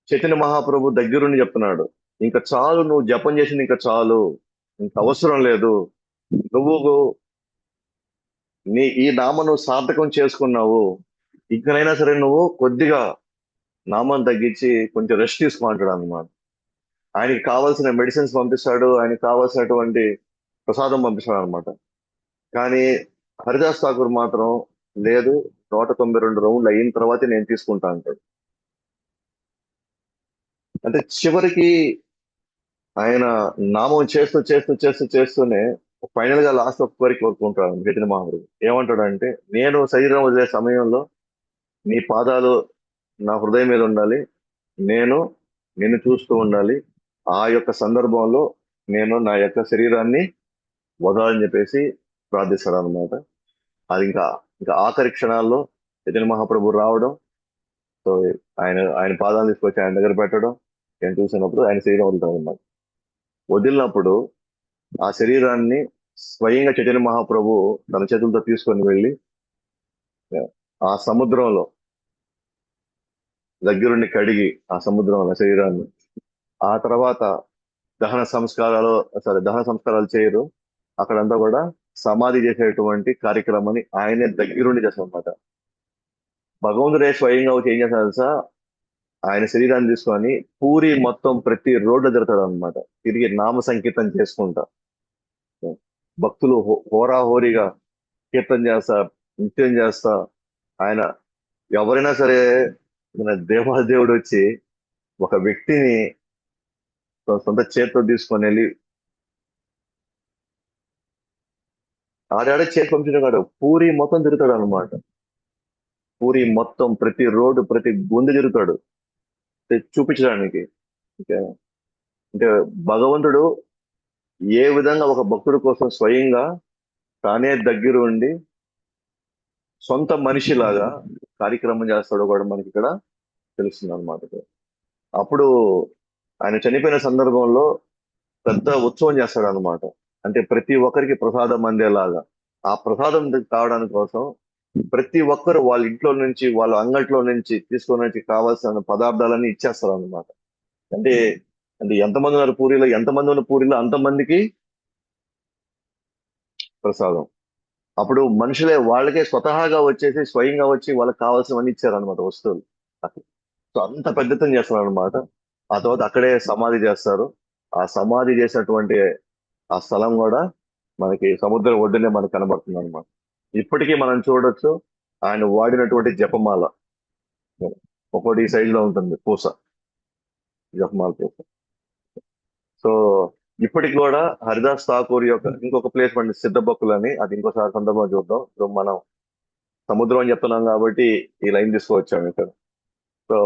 చైతన్య మహాప్రభు దగ్గరుండి చెప్తున్నాడు, ఇంకా చాలు, నువ్వు జపం చేసింది ఇంకా చాలు, ఇంకా అవసరం లేదు, నువ్వు ఈ నామను సార్థకం చేసుకున్నావు, ఇకనైనా సరే నువ్వు కొద్దిగా నామం తగ్గించి కొంచెం రెస్ట్ తీసుకుంటాడు అనమాట. ఆయనకి కావాల్సిన మెడిసిన్స్ పంపిస్తాడు, ఆయనకి కావాల్సినటువంటి ప్రసాదం పంపిస్తాడు అనమాట. కానీ హరిదాస్ ఠాకూర్ మాత్రం లేదు, 192 రౌండ్లు అయిన తర్వాతే నేను తీసుకుంటా అంటాడు. అంటే చివరికి ఆయన నామం చేస్తూ చేస్తూ చేస్తూ చేస్తూనే ఫైనల్ గా లాస్ట్ ఒక కోరిక కోరుకుంటాడు చైతన్య మహాప్రభు. ఏమంటాడంటే, నేను శరీరం వదిలే సమయంలో నీ పాదాలు నా హృదయం మీద ఉండాలి, నేను నిన్ను చూస్తూ ఉండాలి, ఆ యొక్క సందర్భంలో నేను నా యొక్క శరీరాన్ని వదలని చెప్పేసి ప్రార్థిస్తాడు అనమాట. అది ఇంకా ఇంకా ఆఖరి క్షణాల్లో చైతన్య మహాప్రభు రావడం, సో ఆయన ఆయన పాదాలు తీసుకొచ్చి ఆయన దగ్గర పెట్టడం, నేను చూసినప్పుడు ఆయన శరీరం వదులుతాడు అనమాట. వదిలినప్పుడు ఆ శరీరాన్ని స్వయంగా చైతన్య మహాప్రభు తన చేతులతో తీసుకొని వెళ్ళి ఆ సముద్రంలో దగ్గరుండి కడిగి ఆ సముద్రంలో శరీరాన్ని, ఆ తర్వాత దహన సంస్కారాలు చేయరు, అక్కడంతా కూడా సమాధి చేసేటువంటి కార్యక్రమాన్ని ఆయనే దగ్గరుండి చేస్తారనమాట. భగవంతుడే స్వయంగా వచ్చి ఏం చేస్తాడు తెలుసా, ఆయన శరీరాన్ని తీసుకొని పూరి మొత్తం ప్రతి రోడ్డు తిరుగుతాడు అనమాట. తిరిగి నామ సంకీర్తన చేసుకుంటా భక్తులు హోరాహోరీగా కీర్తన చేస్తా, నృత్యం చేస్తా, ఆయన ఎవరైనా సరే మన దేవాదేవుడు వచ్చి ఒక వ్యక్తిని తన సొంత చేతితో తీసుకొని వెళ్ళి ఆడాడే చేతి పంపించిన కాడు పూరి మొత్తం తిరుగుతాడు అనమాట. పూరి మొత్తం ప్రతి రోడ్డు ప్రతి గుండె తిరుగుతాడు చూపించడానికి. ఓకే. అంటే భగవంతుడు ఏ విధంగా ఒక భక్తుడి కోసం స్వయంగా తానే దగ్గర ఉండి సొంత మనిషిలాగా కార్యక్రమం చేస్తాడో కూడా మనకి ఇక్కడ తెలుస్తుంది అనమాట. అప్పుడు ఆయన చనిపోయిన సందర్భంలో పెద్ద ఉత్సవం చేస్తాడు అనమాట. అంటే ప్రతి ఒక్కరికి ప్రసాదం అందేలాగా ఆ ప్రసాదం కావడానికి కోసం ప్రతి ఒక్కరు వాళ్ళ ఇంట్లో నుంచి వాళ్ళ అంగట్లో నుంచి తీసుకొని కావాల్సిన పదార్థాలన్నీ ఇచ్చేస్తారు అనమాట. అంటే అంటే ఎంతమంది ఉన్నారు పూరిలో, ఎంతమంది ఉన్న పూరిలో అంతమందికి ప్రసాదం. అప్పుడు మనుషులే వాళ్ళకే స్వతహాగా వచ్చేసి స్వయంగా వచ్చి వాళ్ళకి కావాల్సినవన్నీ ఇచ్చారనమాట వస్తువులు. సో అంత పెద్దతం చేస్తారు అనమాట. ఆ తర్వాత అక్కడే సమాధి చేస్తారు. ఆ సమాధి చేసినటువంటి ఆ స్థలం కూడా మనకి సముద్రం ఒడ్డునే మనకు కనబడుతుంది అనమాట. ఇప్పటికీ మనం చూడొచ్చు ఆయన వాడినటువంటి జపమాల ఒకటి ఈ సైజ్ లో ఉంటుంది పూస, జపమాల పూస. సో ఇప్పటికి కూడా హరిదాస్ ఠాకూర్ యొక్క ఇంకొక ప్లేస్ మన సిద్ధబొక్కులు అని, అది ఇంకోసారి సందర్భంగా చూద్దాం. ఇప్పుడు మనం సముద్రం అని చెప్తున్నాం కాబట్టి ఈ లైన్ తీసుకువచ్చాము ఇక్కడ. సో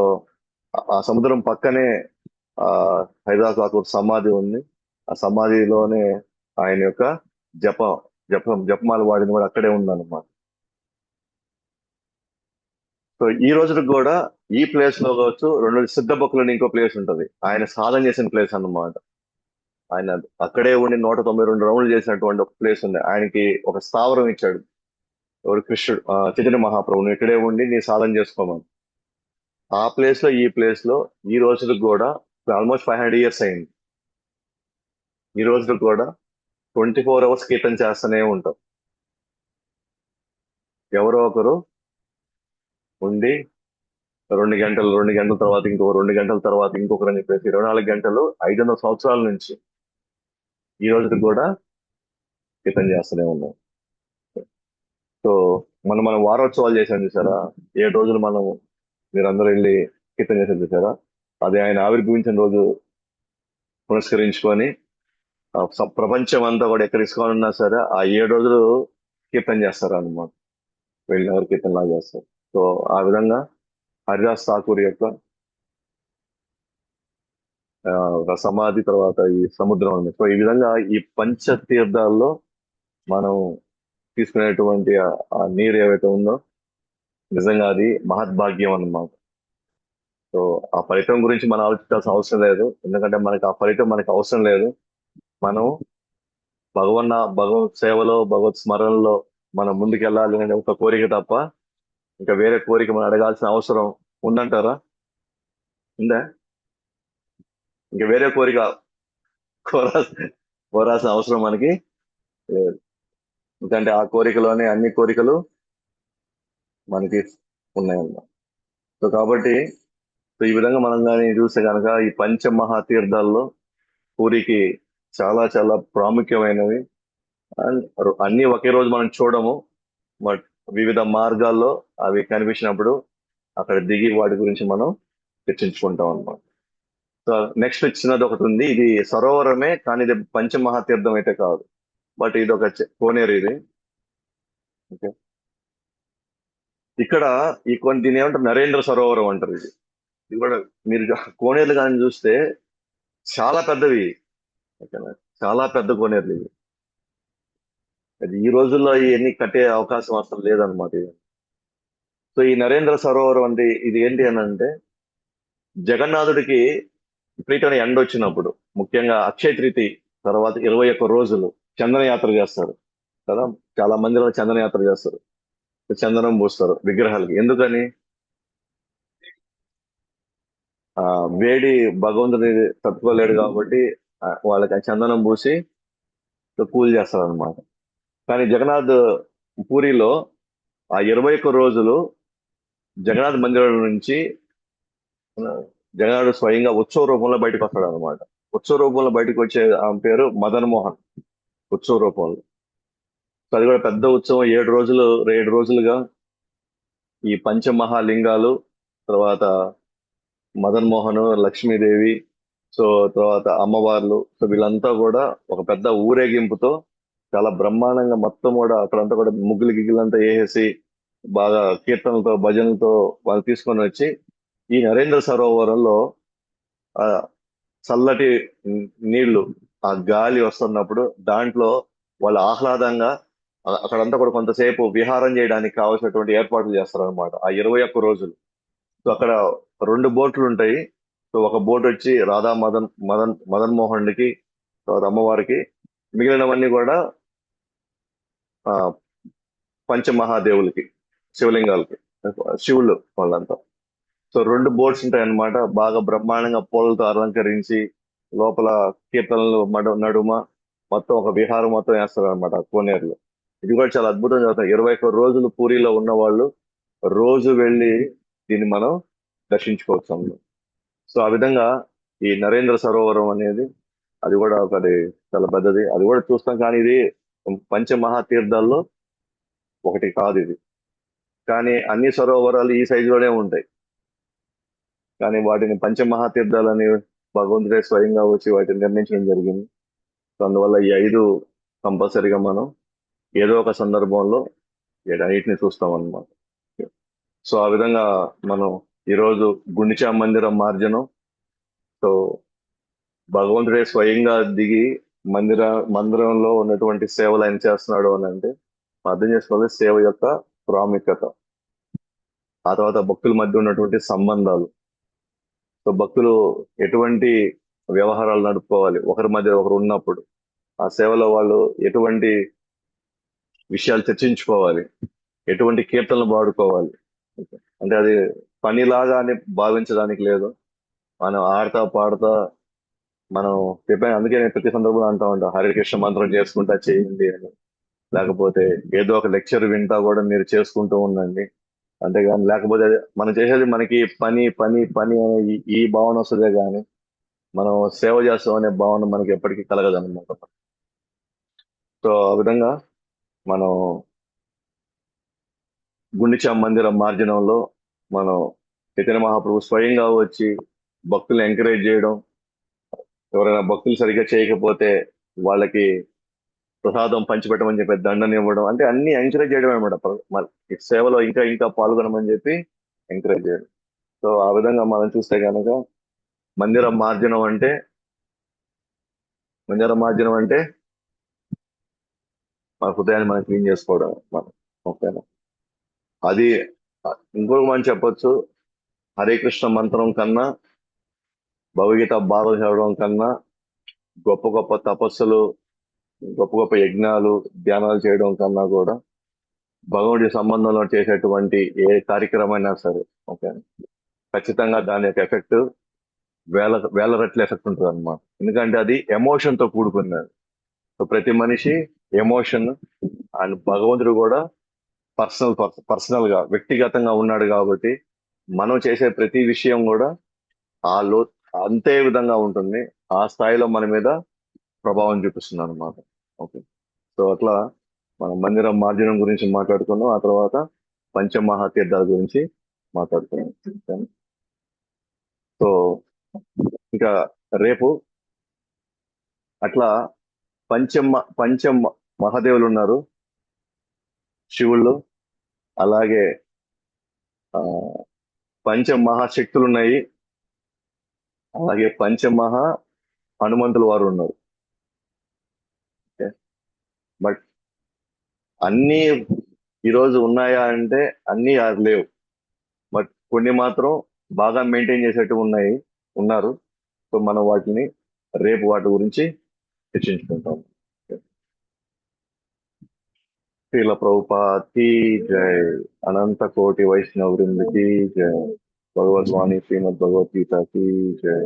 ఆ సముద్రం పక్కనే ఆ హరిదాస్ ఠాకూర్ సమాధి ఉంది. ఆ సమాధిలోనే ఆయన యొక్క జప జపమాల వాడింది కూడా అక్కడే ఉందన్నమాట. సో ఈ రోజుకి కూడా ఈ ప్లేస్ లో కావచ్చు రెండు సిద్ధబొక్కులు అని ఇంకో ప్లేస్ ఉంటది, ఆయన సాధన చేసిన ప్లేస్ అన్నమాట. ఆయన అక్కడే ఉండి 192 రౌండ్లు చేసినటువంటి ఒక ప్లేస్ ఉంది. ఆయనకి ఒక స్థావరం ఇచ్చాడు ఎవరు, కృష్ణుడు, చైతన్య మహాప్రభు, నువ్వు ఇక్కడే ఉండి నీ సాధన చేసుకోమని. ఆ ప్లేస్ లో ఈ ప్లేస్ లో ఈ రోజులకు కూడా ఆల్మోస్ట్ 500 years అయింది. ఈ రోజులకు కూడా 24 hours కీర్తన చేస్తూనే ఉంటాం. ఎవరో ఒకరు ఉండి 2 గంటల తర్వాత ఇంకొక 2 గంటల తర్వాత ఇంకొకరు అని చెప్పేసి 24 గంటలు 500 సంవత్సరాల నుంచి ఈ రోజుకి కూడా కీర్తన చేస్తూనే ఉన్నాం. సో మనం వారోత్సవాలు చేశాం చూసారా, 7 రోజులు మనం మీరందరూ వెళ్ళి కీర్తన చేశారు చూసారా, అది ఆయన ఆవిర్భవించిన రోజు పురస్కరించుకొని ప్రపంచం అంతా కూడా ఎక్కడ ఇస్కాన్ ఉన్నా సరే ఆ 7 రోజులు కీర్తన చేస్తారు అన్నమాట. వెళ్ళిన వారు కీర్తనలా చేస్తారు. సో ఆ విధంగా హరిదాస్ ఠాకూర్ యొక్క ఒక సమాధి తర్వాత ఈ సముద్రం ఉంది. సో ఈ విధంగా ఈ పంచ తీర్థాల్లో మనం తీసుకునేటువంటి ఆ నీరు ఏవైతే ఉందో నిజంగా అది మహద్భాగ్యం అన్నమాట. సో ఆ ఫలితం గురించి మనం ఆలోచించాల్సిన అవసరం లేదు, ఎందుకంటే మనకి ఆ ఫలితం మనకి అవసరం లేదు. మనం భగవత్ సేవలో భగవత్ స్మరణలో మనం ముందుకెళ్ళాలి అనే ఒక కోరిక తప్ప ఇంకా వేరే కోరిక మనం అడగాల్సిన అవసరం ఉందంటారా? ఉందా? ఇంకా వేరే కోరిక కోరాల్సిన కోరాల్సిన అవసరం మనకి లేదు. ఎందుకంటే ఆ కోరికలోనే అన్ని కోరికలు మనకి ఉన్నాయన్నమాట. సో కాబట్టి సో ఈ విధంగా మనం కానీ చూస్తే కనుక ఈ పంచ మహాతీర్థాల్లో పూరికి చాలా చాలా ప్రాముఖ్యమైనవి. అండ్ అన్ని ఒకే రోజు మనం చూడము, బట్ వివిధ మార్గాల్లో అవి కనిపించినప్పుడు అక్కడ దిగి వాటి గురించి మనం చర్చించుకుంటాం అన్నమాట. సో నెక్స్ట్ చిన్నది ఒకటి ఉంది, ఇది సరోవరమే కానీ ఇది పంచమహాతీర్థం అయితే కాదు, బట్ ఇది ఒక కోనేరు ఇది. ఓకే. ఇక్కడ దీని ఏమంటారు, నరేంద్ర సరోవరం అంటారు. ఇది కూడా మీరు కోనేరులు కానీ చూస్తే చాలా పెద్దవి. ఓకేనా, చాలా పెద్ద కోనేరులు ఇవి. అది ఈ రోజుల్లో ఇవన్నీ కట్టే అవకాశం అసలు లేదనమాట ఇది. సో ఈ నరేంద్ర సరోవరం అంటే ఇది ఏంటి అని అంటే, జగన్నాథుడికి విపరీతమైన ఎండ వచ్చినప్పుడు, ముఖ్యంగా అక్షయ తృతీయ తర్వాత 21 రోజులు చందన యాత్ర చేస్తారు కదా. చాలా మందిలో చందన యాత్ర చేస్తారు, చందనం పూస్తారు విగ్రహాలకి. ఎందుకని? ఆ వేడి భగవంతుని తట్టుకోలేడు కాబట్టి వాళ్ళకి ఆ చందనం పూసి పూజ చేస్తారు అనమాట. కానీ జగన్నాథ్ పూరిలో ఆ 21 రోజులు జగన్నాథ్ మందిరం నుంచి జగన్నాథుడు స్వయంగా ఉత్సవ రూపంలో బయటకు వస్తాడు అనమాట. ఉత్సవ రూపంలో బయటకు వచ్చే ఆమె పేరు మదన్ మోహన్, ఉత్సవ రూపంలో. సో అది కూడా పెద్ద ఉత్సవం, 7 రోజులుగా ఈ పంచమహాలింగాలు తర్వాత మదన్ మోహన్, లక్ష్మీదేవి, సో తర్వాత అమ్మవార్లు, సో వీళ్ళంతా కూడా ఒక పెద్ద ఊరేగింపుతో చాలా బ్రహ్మాండంగా మొత్తం కూడా అక్కడంతా కూడా ముగ్గులు గిగ్గులంతా వేసేసి బాగా కీర్తనలతో భజనలతో వాళ్ళు తీసుకొని వచ్చి ఈ నరేంద్ర సరోవరంలో ఆ చల్లటి నీళ్లు, ఆ గాలి వస్తున్నప్పుడు దాంట్లో వాళ్ళు ఆహ్లాదంగా అక్కడంతా కూడా కొంతసేపు విహారం చేయడానికి కావాల్సినటువంటి ఏర్పాట్లు చేస్తారన్నమాట ఆ 21 రోజులు. సో అక్కడ 2 బోట్లు ఉంటాయి. సో ఒక బోట్ వచ్చి రాధా మదన్ మోహన్కి, తర్వాత అమ్మవారికి, మిగిలినవన్నీ కూడా ఆ పంచమహాదేవులకి, శివలింగాలకి, శివుళ్ళు వాళ్ళంతా. సో 2 బోట్స్ ఉంటాయి అన్నమాట. బాగా బ్రహ్మాండంగా పూలతో అలంకరించి లోపల కీర్తనలు నడుమ మొత్తం ఒక విహారం మొత్తం వేస్తారు అనమాట కోనేరులో. ఇది కూడా చాలా అద్భుతంగా జరుగుతుంది. 21 రోజులు పూరిలో ఉన్న వాళ్ళు రోజు వెళ్ళి దీన్ని మనం దర్శించుకోవచ్చు అన్నమాట. సో ఆ విధంగా ఈ నరేంద్ర సరోవరం అనేది అది కూడా ఒకటి చాలా పెద్దది. అది కూడా చూస్తాం, కానీ ఇది పంచమహాతీర్థాల్లో ఒకటి కాదు ఇది. కానీ అన్ని సరోవరాలు ఈ సైజులోనే ఉంటాయి. కానీ వాటిని పంచమహాతీర్థాలని భగవంతుడే స్వయంగా వచ్చి వాటిని నిర్మించడం జరిగింది. సో అందువల్ల ఈ 5 కంపల్సరిగా మనం ఏదో ఒక సందర్భంలో వీటన్నిటిని చూస్తాం అన్నమాట. సో ఆ విధంగా మనం ఈరోజు గుండిచా మందిరం మార్జనం, సో భగవంతుడే స్వయంగా దిగి మందిరంలో ఉన్నటువంటి సేవలు ఆయన చేస్తున్నాడు అని అంటే అర్థం చేసుకోవాలి సేవ యొక్క ప్రాముఖ్యత. ఆ తర్వాత భక్తుల మధ్య ఉన్నటువంటి సంబంధాలు. సో భక్తులు ఎటువంటి వ్యవహారాలు నడుపుకోవాలి ఒకరి మధ్య ఒకరు ఉన్నప్పుడు, ఆ సేవలో వాళ్ళు ఎటువంటి విషయాలు చర్చించుకోవాలి, ఎటువంటి కీర్తనలు పాడుకోవాలి. అంటే అది పనిలాగా అని భావించడానికి లేదు. మనం ఆడతా పాడతా మనం చెప్పాను. అందుకే నేను ప్రతి సందర్భంలో అంటా ఉంటా, హరే కృష్ణ మంత్రం చేసుకుంటా చేయండి అని, లేకపోతే ఏదో ఒక లెక్చర్ వింటా కూడా మీరు చేసుకుంటూ ఉండండి. అంతేగాని లేకపోతే మనం చేసేది మనకి పని పని పని అనే ఈ భావన వస్తుందే కానీ మనం సేవ చేస్తాం అనే భావన మనకి ఎప్పటికీ కలగదన్నమాట. సో ఆ విధంగా మనం గుండిచా మందిరం మార్జనంలో మనం చైతన్య మహాప్రభు స్వయంగా వచ్చి భక్తులు ఎంకరేజ్ చేయడం, ఎవరైనా భక్తులు సరిగ్గా చేయకపోతే వాళ్ళకి ప్రసాదం పంచిపెట్టమని చెప్పి దండని ఇవ్వడం, అంటే అన్ని ఎంకరేజ్ చేయడం అనమాట. ఈ సేవలో ఇంకా ఇంకా పాల్గొనమని చెప్పి ఎంకరేజ్ చేయడం. సో ఆ విధంగా మనం చూస్తే కనుక మందిరం మార్జనం అంటే మందిరం మార్జనం అంటే మన హృదయాన్ని మనం క్లీన్ చేసుకోవడం మనం. ఓకేనా? అది ఇంకొక మనం చెప్పొచ్చు, హరే కృష్ణ మంత్రం కన్నా, భగవద్గీత భాగం చదవడం కన్నా, గొప్ప గొప్ప తపస్సులు, గొప్ప గొప్ప యజ్ఞాలు, ధ్యానాలు చేయడం కన్నా కూడా భగవంతుడి సంబంధంలో చేసేటువంటి ఏ కార్యక్రమం అయినా సరే, ఓకే, ఖచ్చితంగా దాని యొక్క ఎఫెక్ట్ వేల వేల రెట్ల ఎఫెక్ట్ ఉంటుంది అనమాట. ఎందుకంటే అది ఎమోషన్ తో కూడుకున్నది. సో ప్రతి మనిషి ఎమోషన్, అండ్ భగవంతుడు కూడా పర్సనల్ గా వ్యక్తిగతంగా ఉన్నాడు కాబట్టి మనం చేసే ప్రతి విషయం కూడా ఆ లో అంతే విధంగా ఉంటుంది. ఆ స్థాయిలో మన మీద ప్రభావం చూపిస్తుంది అనమాట. ఓకే. సో అట్లా మనం మందిరం మార్జనం గురించి మాట్లాడుకున్నాం. ఆ తర్వాత పంచమహాతీర్థాల గురించి మాట్లాడుకున్నాం. సో ఇంకా రేపు అట్లా పంచ మహాదేవులు ఉన్నారు, శివుళ్ళు, అలాగే ఆ పంచ మహాశక్తులు ఉన్నాయి, అలాగే పంచమహా హనుమంతుల వారు ఉన్నారు. బట్ అన్నీ ఈరోజు ఉన్నాయా అంటే అన్నీ లేవు. బట్ కొన్ని మాత్రం బాగా మెయింటైన్ చేసేట్టు ఉన్నారు. సో మనం వాటిని రేపు వాటి గురించి చర్చించుకుంటాం. శ్రీల ప్రభుపాద్ కీ జై, అనంత కోటి వైష్ణవ వృంద కీ జై, భగవద్వాణి శ్రీమద్ భగవద్గీత కీ జై.